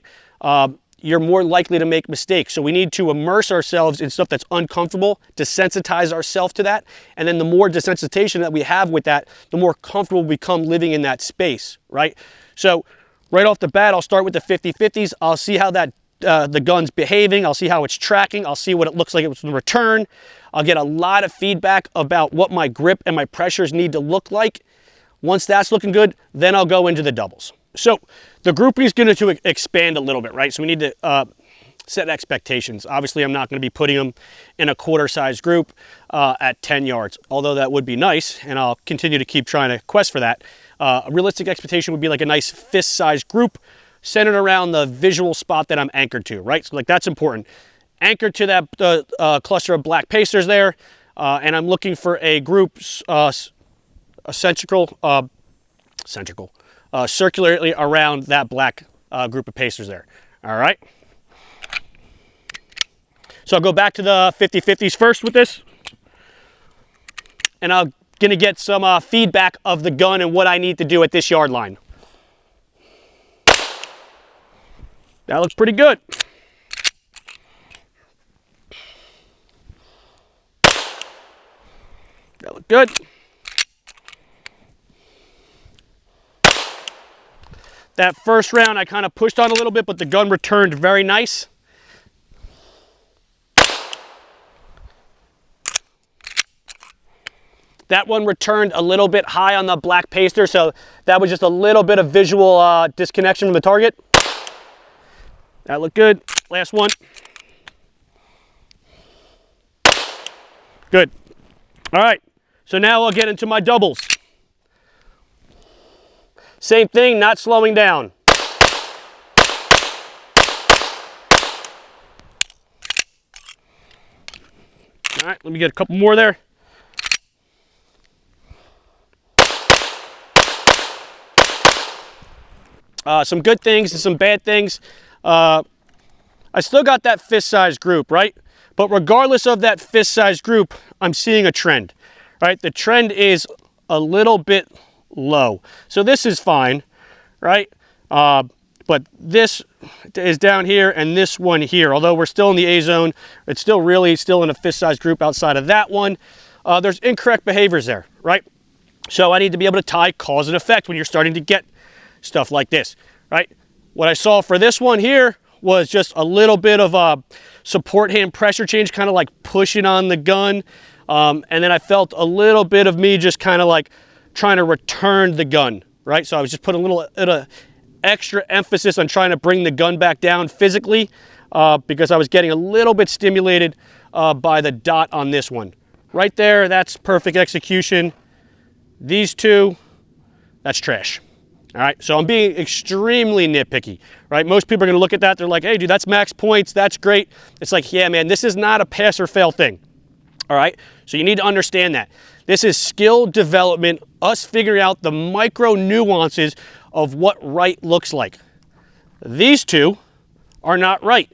you're more likely to make mistakes. So we need to immerse ourselves in stuff that's uncomfortable, desensitize ourselves to that, and then the more desensitization that we have with that, the more comfortable we become living in that space, right? So right off the bat, I'll start with the 50-50s. I'll see how that the gun's behaving. I'll see how it's tracking. I'll see what it looks like it's in return. I'll get a lot of feedback about what my grip and my pressures need to look like. Once that's looking good, then I'll go into the doubles. So the grouping is going to expand a little bit, right? So we need to set expectations. Obviously, I'm not going to be putting them in a quarter-size group at 10 yards, although that would be nice, and I'll continue to keep trying to quest for that. A realistic expectation would be like a nice fist-sized group centered around the visual spot that I'm anchored to, right? So like that's important. Anchored to that cluster of black pacers there, and I'm looking for a group circularly around that black group of pacers there. All right. So I'll go back to the 50-50s first with this, and I'm gonna get some feedback of the gun and what I need to do at this yard line. That looks pretty good. That looked good. That first round I kind of pushed on a little bit, but the gun returned very nice. That one returned a little bit high on the black paster, so that was just a little bit of visual disconnection from the target. That looked good. Last one. Good. All right, so now I'll get into my doubles. Same thing, not slowing down. All right, let me get a couple more there. Some good things and some bad things. I still got that fist-sized group, right? But regardless of that fist-sized group, I'm seeing a trend, right? The trend is a little bit low. So this is fine, right? But this is down here and this one here. Although we're still in the A zone, it's still in a fist-sized group outside of that one. There's incorrect behaviors there, right? So I need to be able to tie cause and effect when you're starting to get stuff like this, right? What I saw for this one here was just a little bit of a support hand pressure change, kind of like pushing on the gun. And then I felt a little bit of me just kind of like trying to return the gun, right? So I was just putting a little extra emphasis on trying to bring the gun back down physically because I was getting a little bit stimulated by the dot on this one. Right there, that's perfect execution. These two, that's trash. All right, so I'm being extremely nitpicky, right? Most people are gonna look at that, they're like, hey dude, that's max points, that's great. It's like, yeah man, this is not a pass or fail thing, all right? So you need to understand that. This is skill development, us figuring out the micro nuances of what right looks like. These two are not right.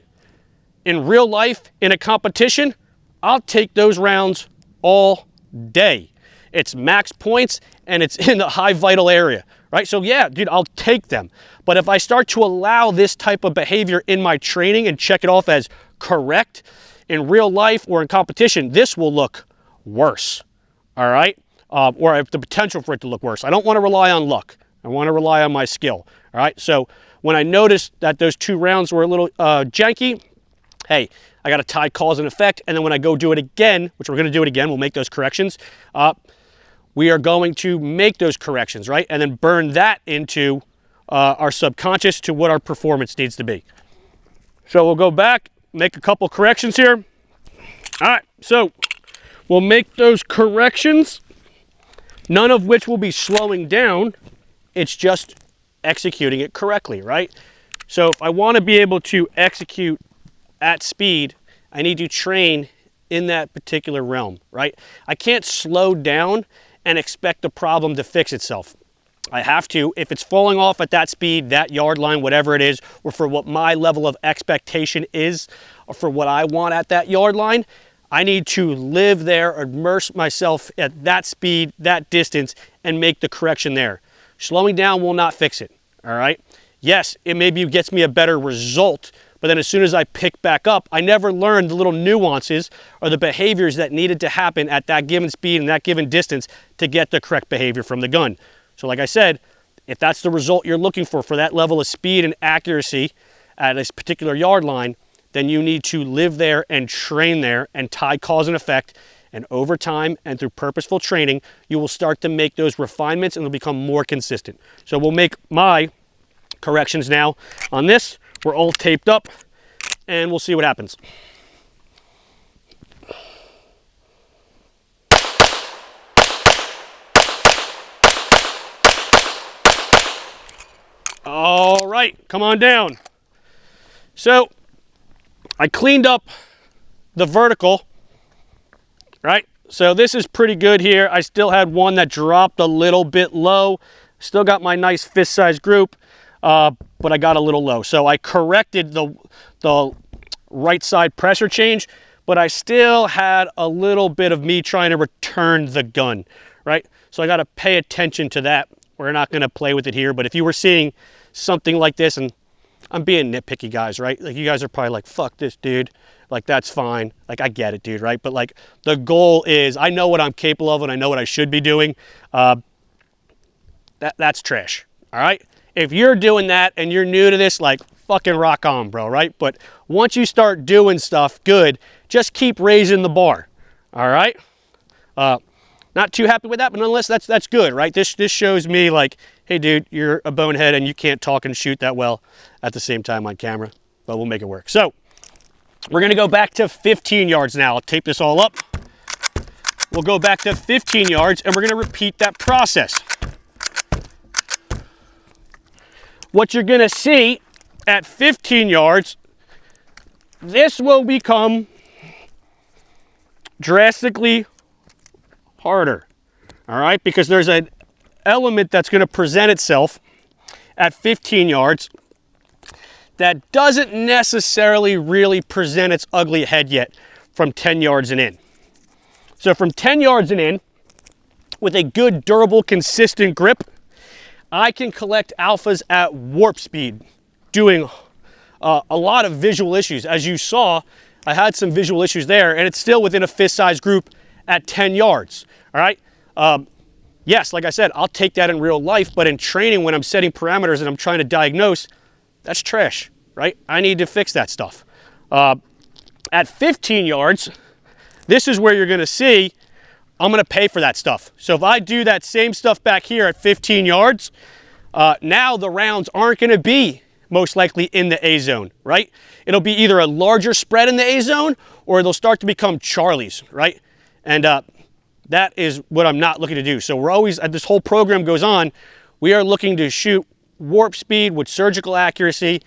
In real life, in a competition, I'll take those rounds all day. It's max points and it's in a high vital area. Right? So yeah, dude, I'll take them. But if I start to allow this type of behavior in my training and check it off as correct in real life or in competition, this will look worse, all right? Or I have the potential for it to look worse. I don't want to rely on luck. I want to rely on my skill, all right? So when I noticed that those two rounds were a little janky, hey, I got to tie cause and effect. And then when I go do it again, which we're going to do it again, we'll make those corrections. We are going to make those corrections, right? And then burn that into our subconscious to what our performance needs to be. So we'll go back, make a couple corrections here. All right, so we'll make those corrections, none of which will be slowing down. It's just executing it correctly, right? So if I want to be able to execute at speed, I need to train in that particular realm, right? I can't slow down and expect the problem to fix itself. I have to, if it's falling off at that speed, that yard line, whatever it is, or for what my level of expectation is, or for what I want at that yard line, I need to live there, immerse myself at that speed, that distance, and make the correction there. Slowing down will not fix it, all right? Yes, it maybe gets me a better result, But then as soon as I pick back up, I never learned the little nuances or the behaviors that needed to happen at that given speed and that given distance to get the correct behavior from the gun. So like I said, if that's the result you're looking for that level of speed and accuracy at a particular yard line, then you need to live there and train there and tie cause and effect. And over time and through purposeful training, you will start to make those refinements and they'll become more consistent. So we'll make my corrections now on this. We're all taped up and we'll see what happens. All right, come on down. So I cleaned up the vertical, right? So this is pretty good here. I still had one that dropped a little bit low. Still got my nice fist size group, but I got a little low. So I corrected the right side pressure change, but I still had a little bit of me trying to return the gun, right? So I got to pay attention to that. We're not going to play with it here, but if you were seeing something like this, and I'm being nitpicky, guys, right? Like, you guys are probably like, fuck this, dude. Like, that's fine. Like, I get it, dude, right? But like, the goal is, I know what I'm capable of and I know what I should be doing. That's trash, all right? If you're doing that and you're new to this, like, fucking rock on, bro, right? But once you start doing stuff good, just keep raising the bar, all right? Not too happy with that, but nonetheless, that's good, right? This shows me, like, hey, dude, you're a bonehead and you can't talk and shoot that well at the same time on camera, but we'll make it work. So we're going to go back to 15 yards now. I'll tape this all up. We'll go back to 15 yards and we're going to repeat that process. What you're going to see at 15 yards, this will become drastically harder, all right? Because there's an element that's going to present itself at 15 yards that doesn't necessarily really present its ugly head yet from 10 yards and in. So from 10 yards and in, with a good, durable, consistent grip, I can collect alphas at warp speed, doing a lot of visual issues. As you saw, I had some visual issues there, and it's still within a fist-size group at 10 yards, all right? Yes, like I said, I'll take that in real life, but in training, when I'm setting parameters and I'm trying to diagnose, that's trash, right? I need to fix that stuff. At 15 yards, this is where you're gonna see I'm gonna pay for that stuff. So if I do that same stuff back here at 15 yards, now the rounds aren't gonna be most likely in the A zone, right? It'll be either a larger spread in the A zone or they'll start to become Charlies, right? And that is what I'm not looking to do. So we're always, as this whole program goes on, we are looking to shoot warp speed with surgical accuracy.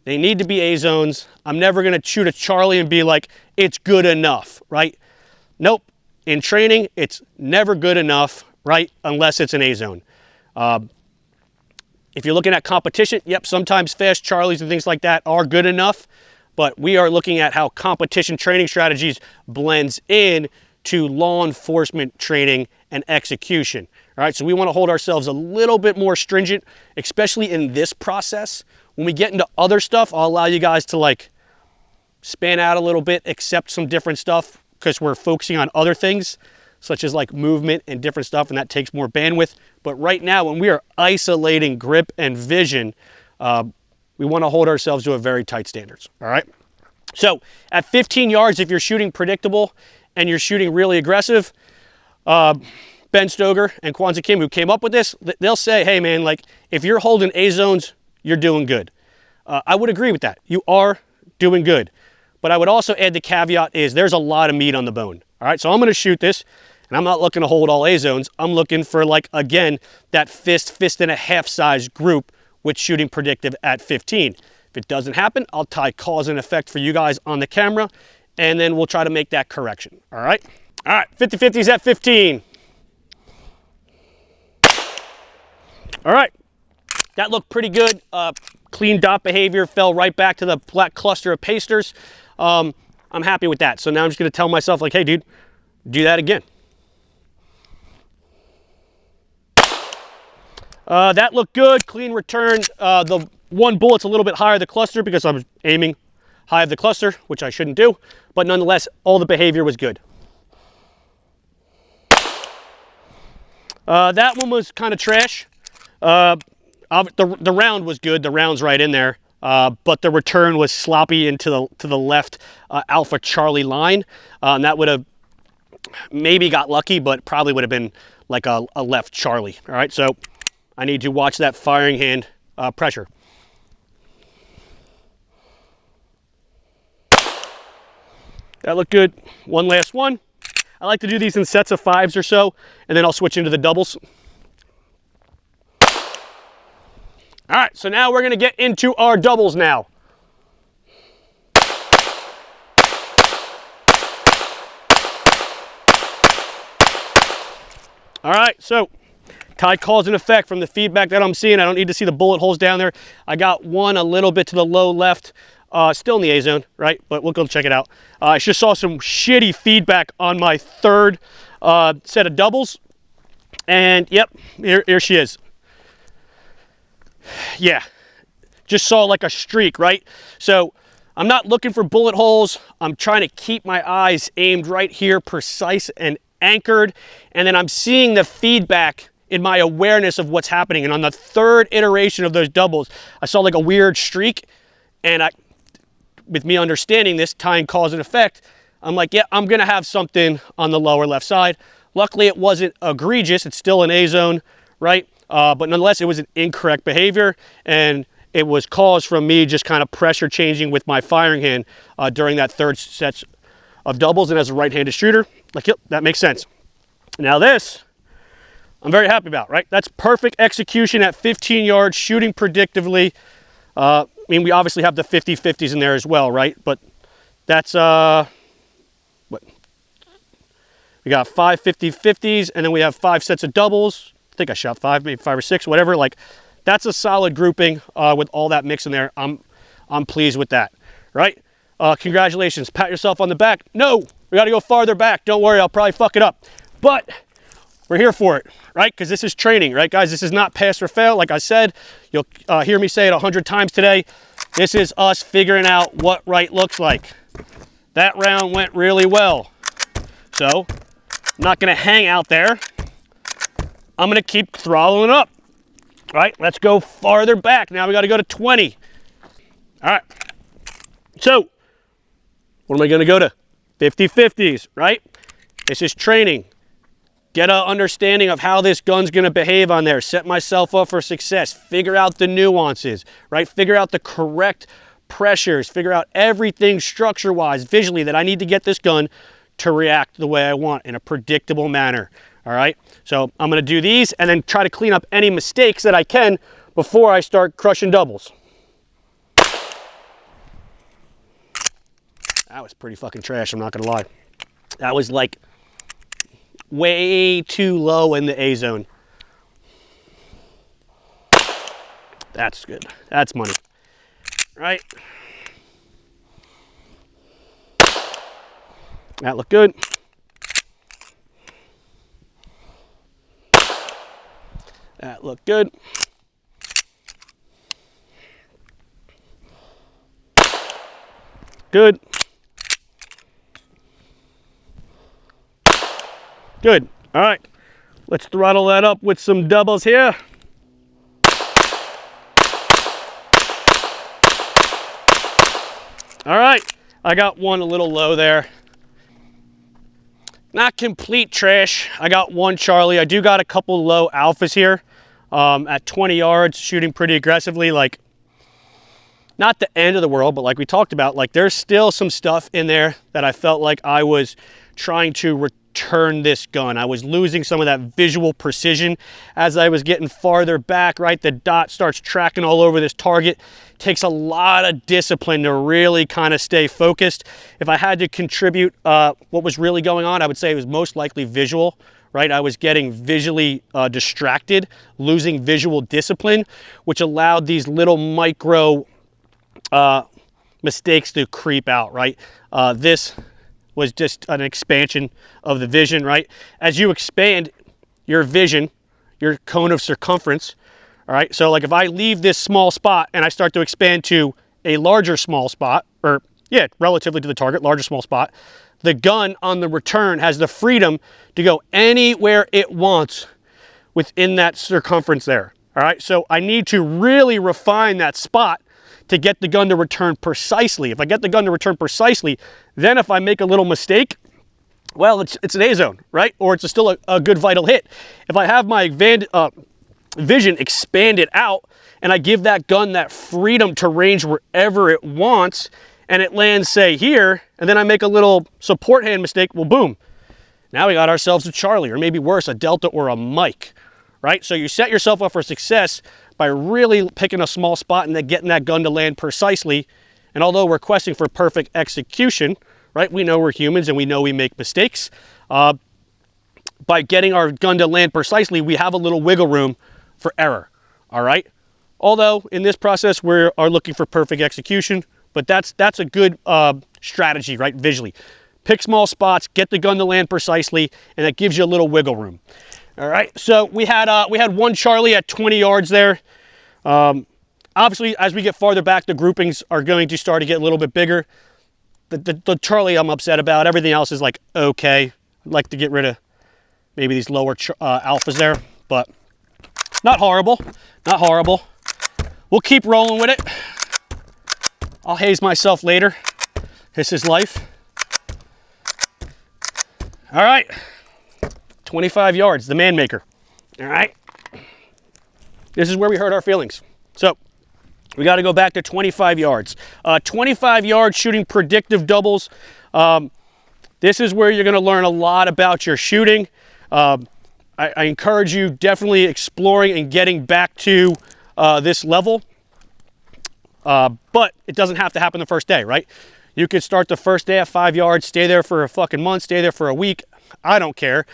They need to be A zones. I'm never gonna shoot a Charlie and be like, it's good enough, right? Nope. In training, it's never good enough, right? Unless it's an A zone. If you're looking at competition, yep, sometimes fast Charlies and things like that are good enough, but we are looking at how competition training strategies blends in to law enforcement training and execution. All right, so we want to hold ourselves a little bit more stringent, especially in this process. When we get into other stuff, I'll allow you guys to like span out a little bit, accept some different stuff, because we're focusing on other things, such as like movement and different stuff, and that takes more bandwidth. But right now, when we are isolating grip and vision, we want to hold ourselves to a very tight standards, all right? So at 15 yards, if you're shooting predictable and you're shooting really aggressive, Ben Stoker and 𝗙ន់SIE, who came up with this, they'll say, hey man, like if you're holding A zones, you're doing good. I would agree with that. You are doing good. But I would also add the caveat is there's a lot of meat on the bone. All right, so I'm gonna shoot this and I'm not looking to hold all A zones. I'm looking for, like, again, that fist and a half size group with shooting predictive at 15. If it doesn't happen, I'll tie cause and effect for you guys on the camera, and then we'll try to make that correction, all right? All right, 50-50s at 15. All right, that looked pretty good. Clean dot behavior, fell right back to the black cluster of pasters. I'm happy with that. So now I'm just gonna tell myself, like, hey dude, do that again. That looked good, clean return. The one bullet's a little bit higher the cluster because I was aiming high of the cluster, which I shouldn't do, but nonetheless, all the behavior was good. That one was kind of trash. The round was good. The round's right in there. But the return was sloppy into the left Alpha Charlie line. And that would have maybe got lucky, but probably would have been like a left Charlie. All right, so I need to watch that firing hand pressure. That looked good. One last one. I like to do these in sets of 5s or so, and then I'll switch into the doubles. All right, so now we're going to get into our doubles now. All right, so cause and effect from the feedback that I'm seeing. I don't need to see the bullet holes down there. I got one a little bit to the low left, still in the A zone, right? But we'll go check it out. I just saw some shitty feedback on my third set of doubles. And yep, here she is. Yeah, just saw like a streak, right? So I'm not looking for bullet holes. I'm trying to keep my eyes aimed right here, precise and anchored. And then I'm seeing the feedback in my awareness of what's happening. And on the third iteration of those doubles, I saw like a weird streak. And with me understanding this, tying cause and effect, I'm like, yeah, I'm gonna have something on the lower left side. Luckily, it wasn't egregious. It's still an A zone, right? But nonetheless, it was an incorrect behavior, and it was caused from me just kind of pressure changing with my firing hand during that third set of doubles. And as a right-handed shooter, like, yep, that makes sense. Now this, I'm very happy about, right? That's perfect execution at 15 yards, shooting predictively. I mean, we obviously have the 50-50s in there as well, right? But that's, what? We got 5 50-50s, and then we have 5 sets of doubles. I think I shot 5, maybe 5 or 6, whatever. Like, that's a solid grouping with all that mix in there. I'm pleased with that, right? Congratulations. Pat yourself on the back. No, we got to go farther back. Don't worry, I'll probably fuck it up. But we're here for it, right? Because this is training, right, guys? This is not pass or fail. Like I said, you'll hear me say it 100 times today. This is us figuring out what right looks like. That round went really well. So I'm not going to hang out there. I'm going to keep throttling up. All right, let's go farther back. Now we got to go to 20. All right. So what am I going to go to? 50-50s, right? This is training. Get an understanding of how this gun's going to behave on there. Set myself up for success. Figure out the nuances, right? Figure out the correct pressures. Figure out everything structure-wise, visually, that I need to get this gun to react the way I want in a predictable manner. All right, so I'm going to do these and then try to clean up any mistakes that I can before I start crushing doubles. That was pretty fucking trash, I'm not going to lie. That was like way too low in the A zone. That's good. That's money. Right? That looked good. That looked good. Good. Good. All right. Let's throttle that up with some doubles here. All right. I got one a little low there. Not complete trash. I got one Charlie. I do got a couple low alphas here. At 20 yards, shooting pretty aggressively, like, not the end of the world, but like we talked about, like, there's still some stuff in there that I felt like I was trying to return this gun. I was losing some of that visual precision as I was getting farther back, right? The dot starts tracking all over this target. Takes a lot of discipline to really kind of stay focused. If I had to contribute what was really going on, I would say it was most likely visual. Right, I was getting visually distracted, losing visual discipline, which allowed these little micro mistakes to creep out, right? This was just an expansion of the vision, right? As you expand your vision, your cone of circumference, all right? So like if I leave this small spot and I start to expand to a larger small spot, or yeah, relatively to the target, large or small spot. The gun on the return has the freedom to go anywhere it wants within that circumference there. All right, so I need to really refine that spot to get the gun to return precisely. If I get the gun to return precisely, then if I make a little mistake, well, it's an A zone, right? Or it's still a good vital hit. If I have my vision expanded out and I give that gun that freedom to range wherever it wants, and it lands, say, here, and then I make a little support hand mistake, well, boom. Now we got ourselves a Charlie, or maybe worse, a Delta or a Mike, right? So you set yourself up for success by really picking a small spot and then getting that gun to land precisely. And although we're questing for perfect execution, right, we know we're humans and we know we make mistakes. By getting our gun to land precisely, we have a little wiggle room for error, all right? Although in this process, we are looking for perfect execution, but that's a good strategy, right, visually. Pick small spots, get the gun to land precisely, and that gives you a little wiggle room. All right, so we had one Charlie at 20 yards there. Obviously, as we get farther back, the groupings are going to start to get a little bit bigger. The Charlie I'm upset about. Everything else is like okay. I'd like to get rid of maybe these lower alphas there, but not horrible, not horrible. We'll keep rolling with it. I'll haze myself later. This is life. All right, 25 yards, the man maker. All right, this is where we hurt our feelings. So we got to go back to 25 yards. 25 yards shooting predictive doubles. This is where you're going to learn a lot about your shooting. I encourage you definitely exploring and getting back to this level. But it doesn't have to happen the first day, right? You could start the first day at 5 yards, stay there for a fucking month, stay there for a week. I don't care.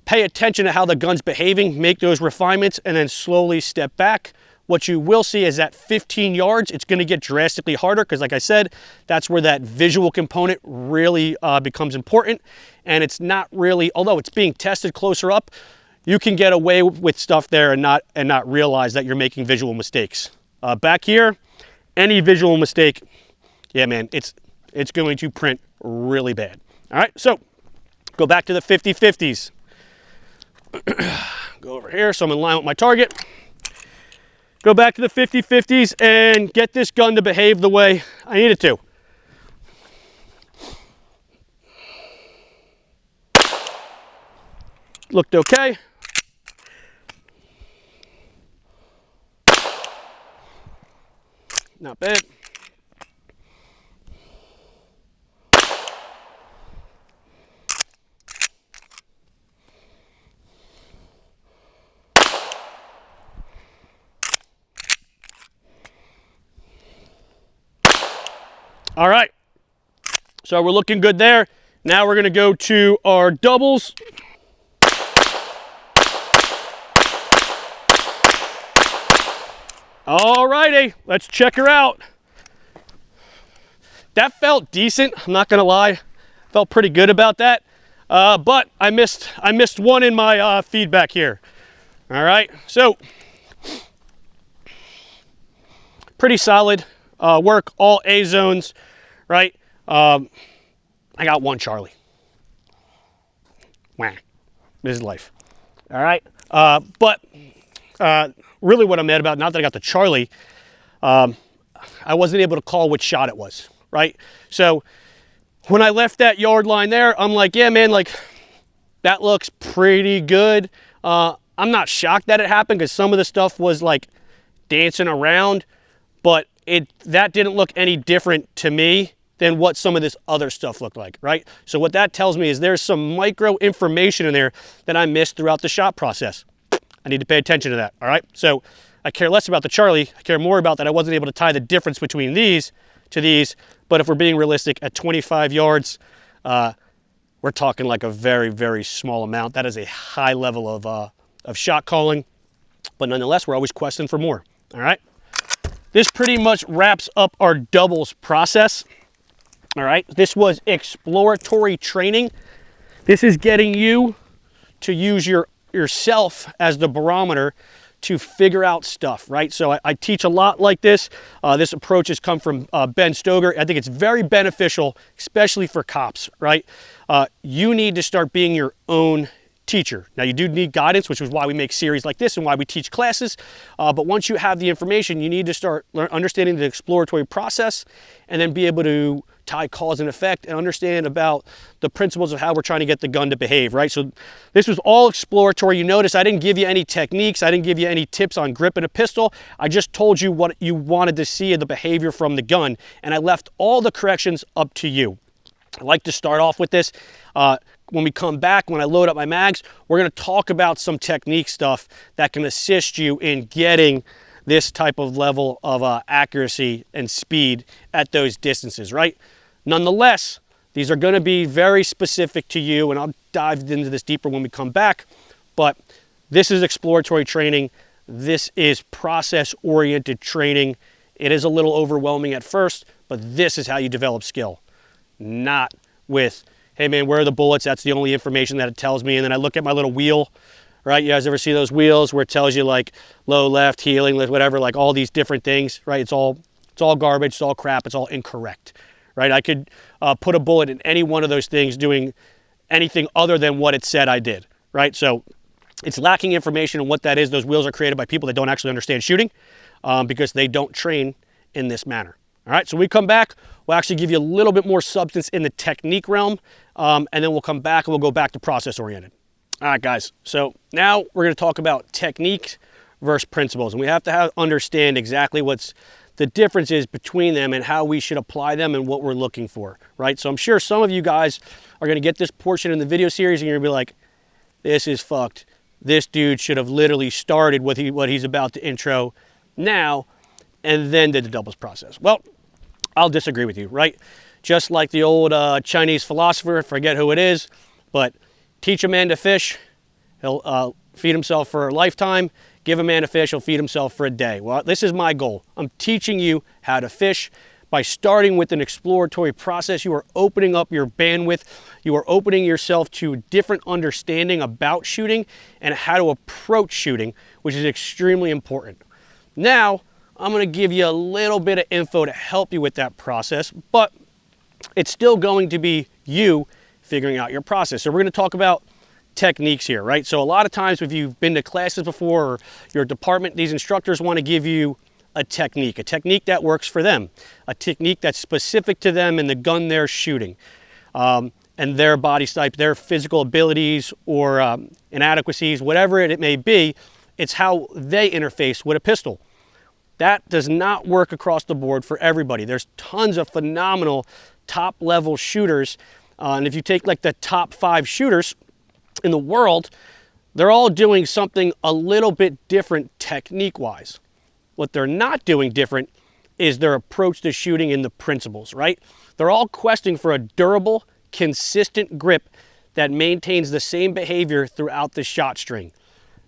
Pay attention to how the gun's behaving, make those refinements, and then slowly step back. What you will see is at 15 yards, it's going to get drastically harder because, like I said, that's where that visual component really becomes important. And it's not really, although it's being tested closer up, you can get away with stuff there and not realize that you're making visual mistakes. Back here, any visual mistake, yeah, man, it's going to print really bad. All right, so go back to the 50-50s. Go over here, so I'm in line with my target. Go back to the 50-50s and get this gun to behave the way I need it to. Looked okay. Not bad. All right, so we're looking good there. Now we're gonna go to our doubles. All righty, let's check her out. That felt decent, I'm not gonna lie. Felt pretty good about that, but I missed one in my feedback here. All right, so pretty solid work, all A zones, right? I got one Charlie. Wah. This is life. All right, but really what I'm mad about, not that I got the Charlie, I wasn't able to call which shot it was, right? So when I left that yard line there, I'm like, yeah, man, like that looks pretty good. I'm not shocked that it happened because some of the stuff was like dancing around, but that didn't look any different to me than what some of this other stuff looked like, right? So what that tells me is there's some micro information in there that I missed throughout the shot process. I need to pay attention to that, all right? So I care less about the Charlie. I care more about that I wasn't able to tie the difference between these to these, but if we're being realistic, at 25 yards, we're talking like a very, very small amount. That is a high level of shot calling, but nonetheless, we're always questing for more, all right? This pretty much wraps up our doubles process, all right? This was exploratory training. This is getting you to use yourself as the barometer to figure out stuff, right? So I teach a lot like this. This approach has come from Ben Stoeger. I think it's very beneficial, especially for cops, right? You need to start being your own teacher. Now you do need guidance, which is why we make series like this and why we teach classes. But once you have the information, you need to start understanding the exploratory process and then be able to tie cause and effect and understand about the principles of how we're trying to get the gun to behave, right? So this was all exploratory. You notice I didn't give you any techniques. I didn't give you any tips on gripping a pistol. I just told you what you wanted to see in the behavior from the gun. And I left all the corrections up to you. I like to start off with this. When we come back, when I load up my mags, we're going to talk about some technique stuff that can assist you in getting this type of level of accuracy and speed at those distances, right? Nonetheless, these are going to be very specific to you, and I'll dive into this deeper when we come back, but this is exploratory training. This is process-oriented training. It is a little overwhelming at first, but this is how you develop skill, not with, hey man, where are the bullets? That's the only information that it tells me. And then I look at my little wheel, right? You guys ever see those wheels where it tells you like low, left, healing, whatever, like all these different things, right? It's all garbage, it's all crap, it's all incorrect, right? I could put a bullet in any one of those things doing anything other than what it said I did, right? So it's lacking information on what that is. Those wheels are created by people that don't actually understand shooting because they don't train in this manner. All right, so when we come back, we'll actually give you a little bit more substance in the technique realm, and then we'll come back and we'll go back to process-oriented. All right, guys, so now we're going to talk about technique versus principles, and we have to understand exactly what's the difference is between them and how we should apply them and what we're looking for, right? So I'm sure some of you guys are going to get this portion in the video series and you're going to be like, this is fucked. This dude should have literally started with what he's about to intro now and then did the doubles process. Well, I'll disagree with you, right? Just like the old Chinese philosopher, forget who it is, but teach a man to fish, he'll feed himself for a lifetime. Give a man a fish, he'll feed himself for a day. Well, this is my goal. I'm teaching you how to fish. By starting with an exploratory process, you are opening up your bandwidth. You are opening yourself to different understanding about shooting and how to approach shooting, which is extremely important. Now, I'm going to give you a little bit of info to help you with that process, but it's still going to be you figuring out your process. So we're going to talk about techniques here, right? So a lot of times if you've been to classes before or your department, these instructors want to give you a technique that works for them, a technique that's specific to them and the gun they're shooting, and their body type, their physical abilities or inadequacies, whatever it may be. It's how they interface with a pistol. That does not work across the board for everybody. There's tons of phenomenal top level shooters. And if you take like the top 5 shooters in the world, they're all doing something a little bit different technique wise. What they're not doing different is their approach to shooting and the principles, right? They're all questing for a durable, consistent grip that maintains the same behavior throughout the shot string.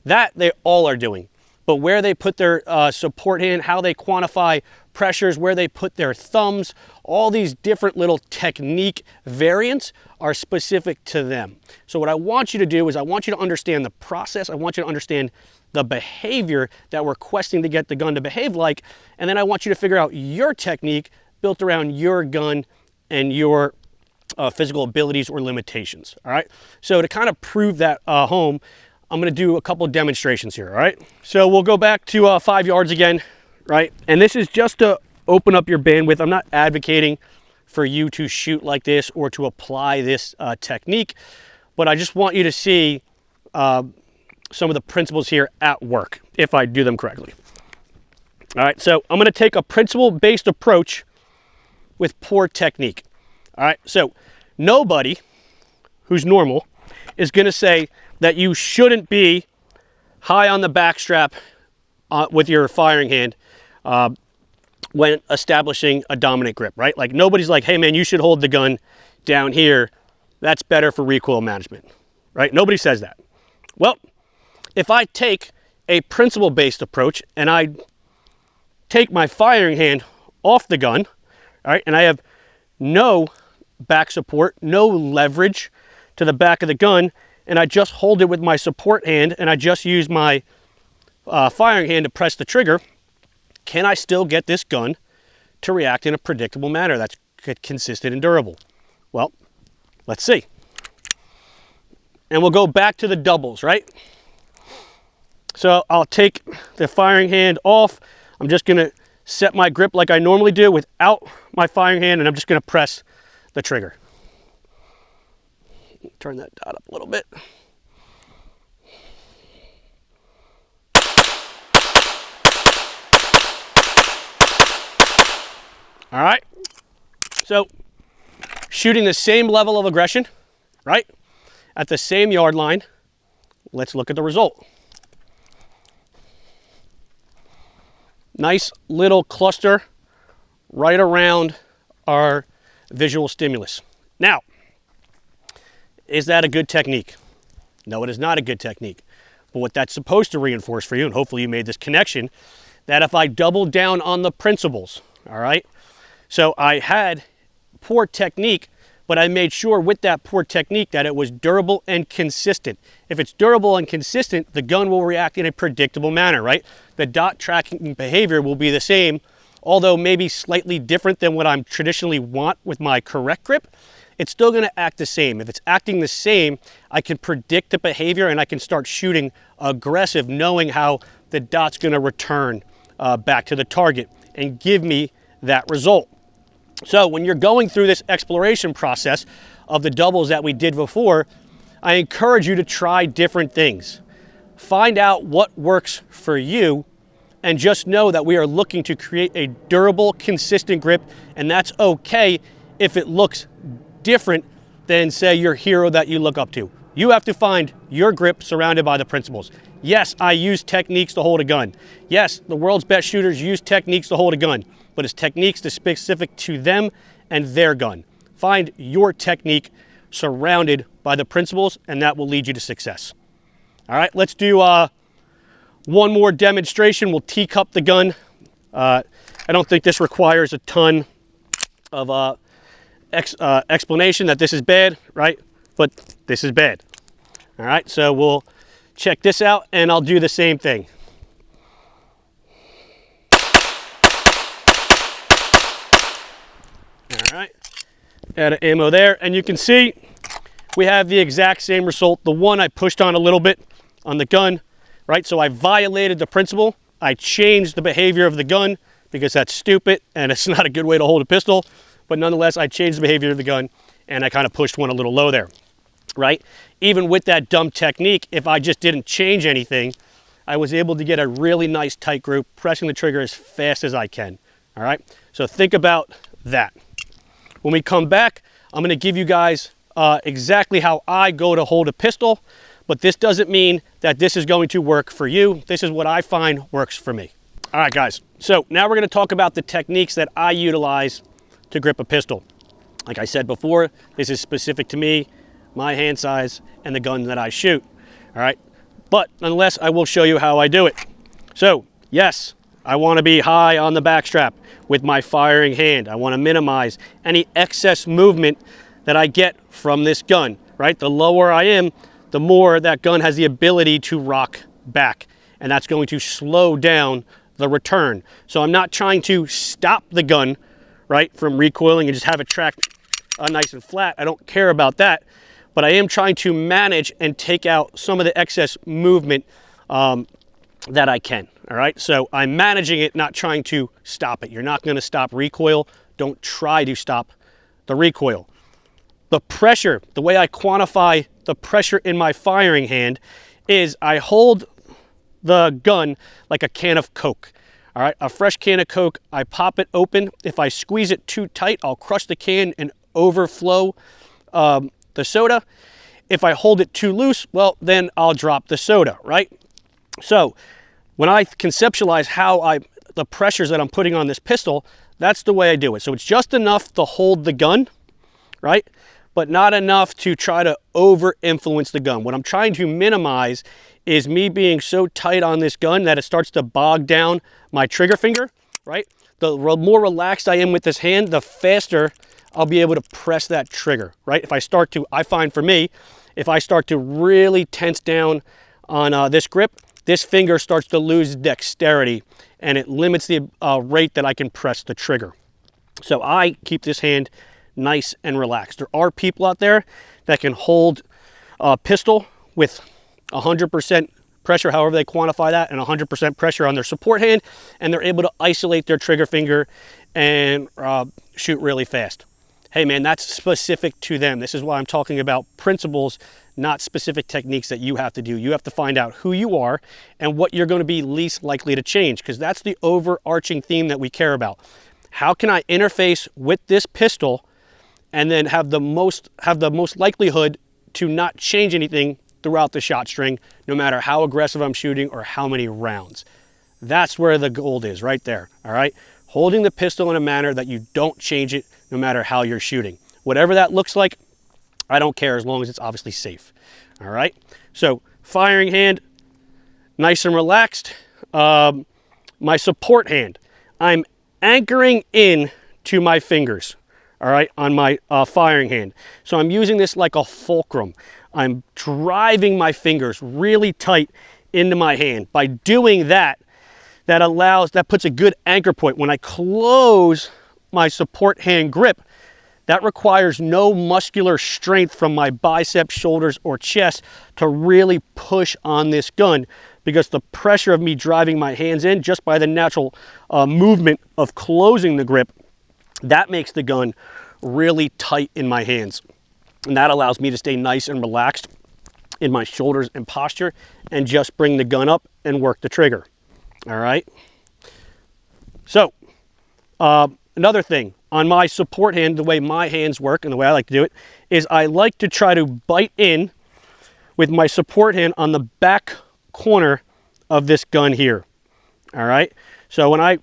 That they all are doing. But where they put their support hand, how they quantify pressures, where they put their thumbs, all these different little technique variants are specific to them. So what I want you to do is I want you to understand the process. I want you to understand the behavior that we're questing to get the gun to behave like, and then I want you to figure out your technique built around your gun and your physical abilities or limitations, all right? So to kind of prove that home, I'm going to do a couple of demonstrations here, all right? So we'll go back to 5 yards again, right? And this is just to open up your bandwidth. I'm not advocating for you to shoot like this or to apply this technique, but I just want you to see some of the principles here at work, if I do them correctly. All right, so I'm going to take a principle-based approach with poor technique. All right, so nobody who's normal is going to say that you shouldn't be high on the backstrap with your firing hand when establishing a dominant grip, right? Like nobody's like, hey man, you should hold the gun down here. That's better for recoil management, right? Nobody says that. Well, if I take a principle-based approach and I take my firing hand off the gun, all right, and I have no back support, no leverage to the back of the gun, and I just hold it with my support hand and I just use my firing hand to press the trigger, can I still get this gun to react in a predictable manner that's consistent and durable? Well, let's see. And we'll go back to the doubles, right? So I'll take the firing hand off. I'm just going to set my grip like I normally do without my firing hand, and I'm just going to press the trigger. Turn that dot up a little bit. All right, so shooting the same level of aggression, right, at the same yard line. Let's look at the result. Nice little cluster right around our visual stimulus. Now, is that a good technique? No, it is not a good technique. But what that's supposed to reinforce for you, and hopefully you made this connection, that if I double down on the principles, all right, so I had poor technique, but I made sure with that poor technique that it was durable and consistent. If it's durable and consistent, the gun will react in a predictable manner, right? The dot tracking behavior will be the same, although maybe slightly different than what I'm traditionally want with my correct grip. It's still going to act the same. If it's acting the same, I can predict the behavior and I can start shooting aggressive, knowing how the dot's going to return back to the target and give me that result. So when you're going through this exploration process of the doubles that we did before, I encourage you to try different things. Find out what works for you, and just know that we are looking to create a durable, consistent grip, and that's okay if it looks different than, say, your hero that you look up to. You have to find your grip surrounded by the principles. Yes, I use techniques to hold a gun. Yes, the world's best shooters use techniques to hold a gun, but it's techniques that's specific to them and their gun. Find your technique surrounded by the principles, and that will lead you to success. All right, let's do one more demonstration. We'll teacup the gun. I don't think this requires a ton of explanation that this is bad, right? But this is bad. All right, so we'll check this out, and I'll do the same thing. All right, add ammo there, and you can see we have the exact same result. The one I pushed on a little bit on the gun, right? So I violated the principle. I changed the behavior of the gun because that's stupid and it's not a good way to hold a pistol. But nonetheless, I changed the behavior of the gun and I kind of pushed one a little low there, right? Even with that dumb technique, if I just didn't change anything, I was able to get a really nice tight group, pressing the trigger as fast as I can, all right? So think about that. When we come back, I'm gonna give you guys exactly how I go to hold a pistol, but this doesn't mean that this is going to work for you. This is what I find works for me. All right, guys, so now we're gonna talk about the techniques that I utilize to grip a pistol. Like I said before, this is specific to me, my hand size, and the gun that I shoot, all right? But nonetheless, I will show you how I do it. So, yes, I wanna be high on the backstrap with my firing hand. I wanna minimize any excess movement that I get from this gun, right? The lower I am, the more that gun has the ability to rock back, and that's going to slow down the return. So I'm not trying to stop the gun, right, from recoiling and just have it track nice and flat. I don't care about that, but I am trying to manage and take out some of the excess movement that I can, all right? So I'm managing it, not trying to stop it. You're not gonna stop recoil. Don't try to stop the recoil. The pressure, the way I quantify the pressure in my firing hand is I hold the gun like a can of Coke. All right, a fresh can of Coke, I pop it open. If I squeeze it too tight, I'll crush the can and overflow the soda. If I hold it too loose, well, then I'll drop the soda, right? So when I conceptualize how the pressures that I'm putting on this pistol, that's the way I do it. So it's just enough to hold the gun, right? But not enough to try to over-influence the gun. What I'm trying to minimize is me being so tight on this gun that it starts to bog down my trigger finger, right? The more relaxed I am with this hand, the faster I'll be able to press that trigger, right? If I start to, I find for me, if I start to really tense down on this grip, this finger starts to lose dexterity and it limits the rate that I can press the trigger. So I keep this hand nice and relaxed. There are people out there that can hold a pistol with 100% pressure, however they quantify that, and 100% pressure on their support hand, and they're able to isolate their trigger finger and shoot really fast. Hey man, that's specific to them. This is why I'm talking about principles, not specific techniques that you have to do. You have to find out who you are and what you're going to be least likely to change, because that's the overarching theme that we care about. How can I interface with this pistol and then have the most likelihood to not change anything throughout the shot string, no matter how aggressive I'm shooting or how many rounds? That's where the gold is, right there, all right? Holding the pistol in a manner that you don't change it no matter how you're shooting. Whatever that looks like, I don't care, as long as it's obviously safe, all right? So firing hand, nice and relaxed. My support hand, I'm anchoring in to my fingers, all right, on my firing hand. So I'm using this like a fulcrum. I'm driving my fingers really tight into my hand. By doing that, that puts a good anchor point. When I close my support hand grip, that requires no muscular strength from my biceps, shoulders, or chest to really push on this gun, because the pressure of me driving my hands in just by the natural movement of closing the grip, that makes the gun really tight in my hands. And that allows me to stay nice and relaxed in my shoulders and posture and just bring the gun up and work the trigger. All right. So another thing on my support hand, the way my hands work and the way I like to do it is I like to try to bite in with my support hand on the back corner of this gun here. All right. So when I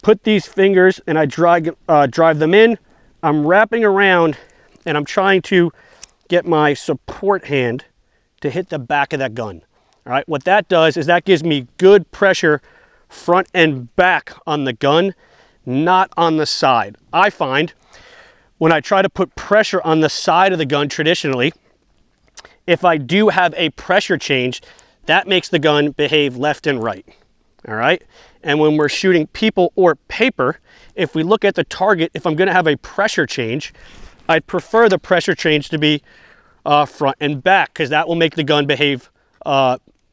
put these fingers and I drive them in, I'm wrapping around and I'm trying to get my support hand to hit the back of that gun. All right, what that does is that gives me good pressure front and back on the gun, not on the side. I find when I try to put pressure on the side of the gun traditionally, if I do have a pressure change, that makes the gun behave left and right. All right, and when we're shooting people or paper, if we look at the target, if I'm going to have a pressure change, I'd prefer the pressure change to be front and back, because that will make the gun behave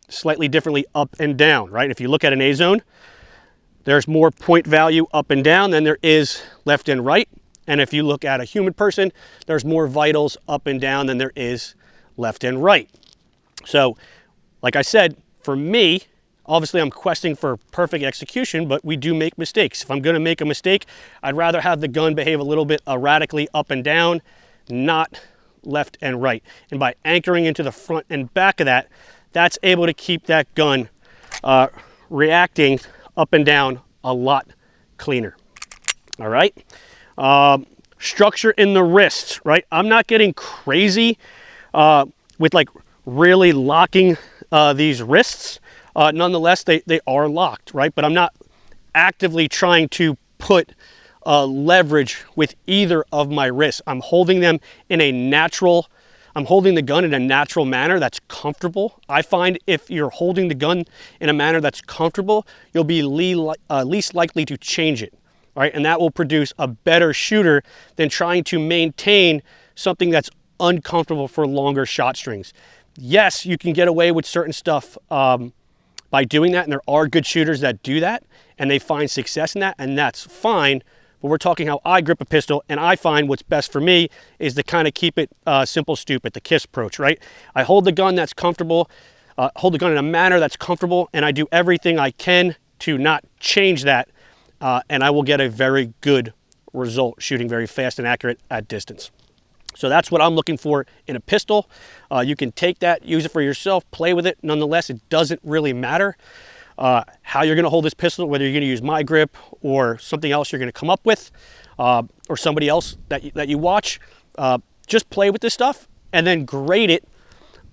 slightly differently up and down, right? If you look at an A zone, there's more point value up and down than there is left and right. And if you look at a human person, there's more vitals up and down than there is left and right. So, like I said, for me, obviously I'm questing for perfect execution, but we do make mistakes. If I'm going to make a mistake, I'd rather have the gun behave a little bit erratically up and down, not left and right. And by anchoring into the front and back of that, that's able to keep that gun reacting up and down a lot cleaner. All right. Structure in the wrists, right? I'm not getting crazy with like really locking these wrists. Nonetheless, they are locked, right? But I'm not actively trying to put leverage with either of my wrists. I'm holding them in a natural, I'm holding the gun in a natural manner that's comfortable. I find if you're holding the gun in a manner that's comfortable, you'll be least likely to change it, right? And that will produce a better shooter than trying to maintain something that's uncomfortable for longer shot strings. Yes, you can get away with certain stuff by doing that, and there are good shooters that do that, and they find success in that, and that's fine. But we're talking how I grip a pistol, and I find what's best for me is to kind of keep it simple, stupid, the KISS approach, right? I hold the gun that's comfortable, hold the gun in a manner that's comfortable, and I do everything I can to not change that, and I will get a very good result shooting very fast and accurate at distance. So that's what I'm looking for in a pistol. You can take that, use it for yourself, play with it. Nonetheless, it doesn't really matter how you're gonna hold this pistol, whether you're gonna use my grip or something else you're gonna come up with, or somebody else that you watch. Just play with this stuff and then grade it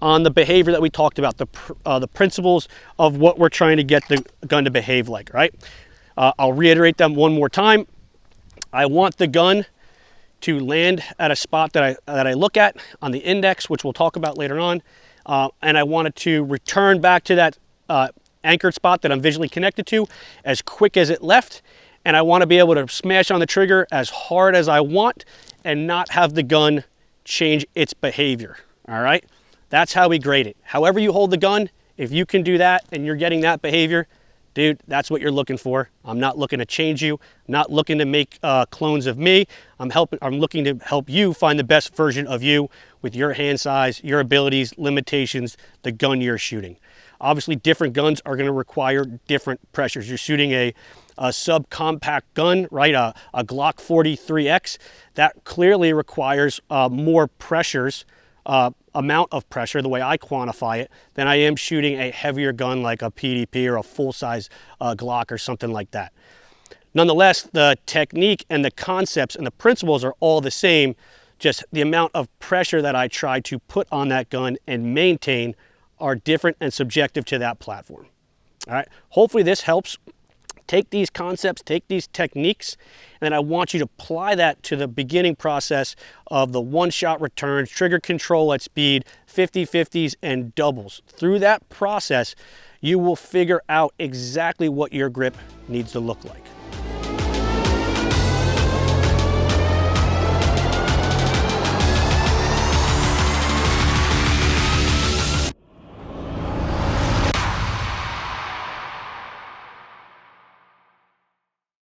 on the behavior that we talked about, the principles of what we're trying to get the gun to behave like, right? I'll reiterate them one more time. I want the gun to land at a spot that I look at on the index, which we'll talk about later on, and I want it to return back to that anchored spot that I'm visually connected to as quick as it left, and I want to be able to smash on the trigger as hard as I want and not have the gun change its behavior. All right, that's how we grade it. However you hold the gun, if you can do that and you're getting that behavior, dude, that's what you're looking for. I'm not looking to change you, not looking to make clones of me. I'm looking to help you find the best version of you with your hand size, your abilities, limitations, the gun you're shooting. Obviously, different guns are going to require different pressures. You're shooting a subcompact gun, right? A Glock 43X, that clearly requires more pressures, amount of pressure, the way I quantify it, than I am shooting a heavier gun like a PDP or a full-size Glock or something like that. Nonetheless, the technique and the concepts and the principles are all the same, just the amount of pressure that I try to put on that gun and maintain are different and subjective to that platform. All right, hopefully this helps. Take these concepts, take these techniques, and then I want you to apply that to the beginning process of the one-shot returns, trigger control at speed, 50-50s, and doubles. Through that process, you will figure out exactly what your grip needs to look like.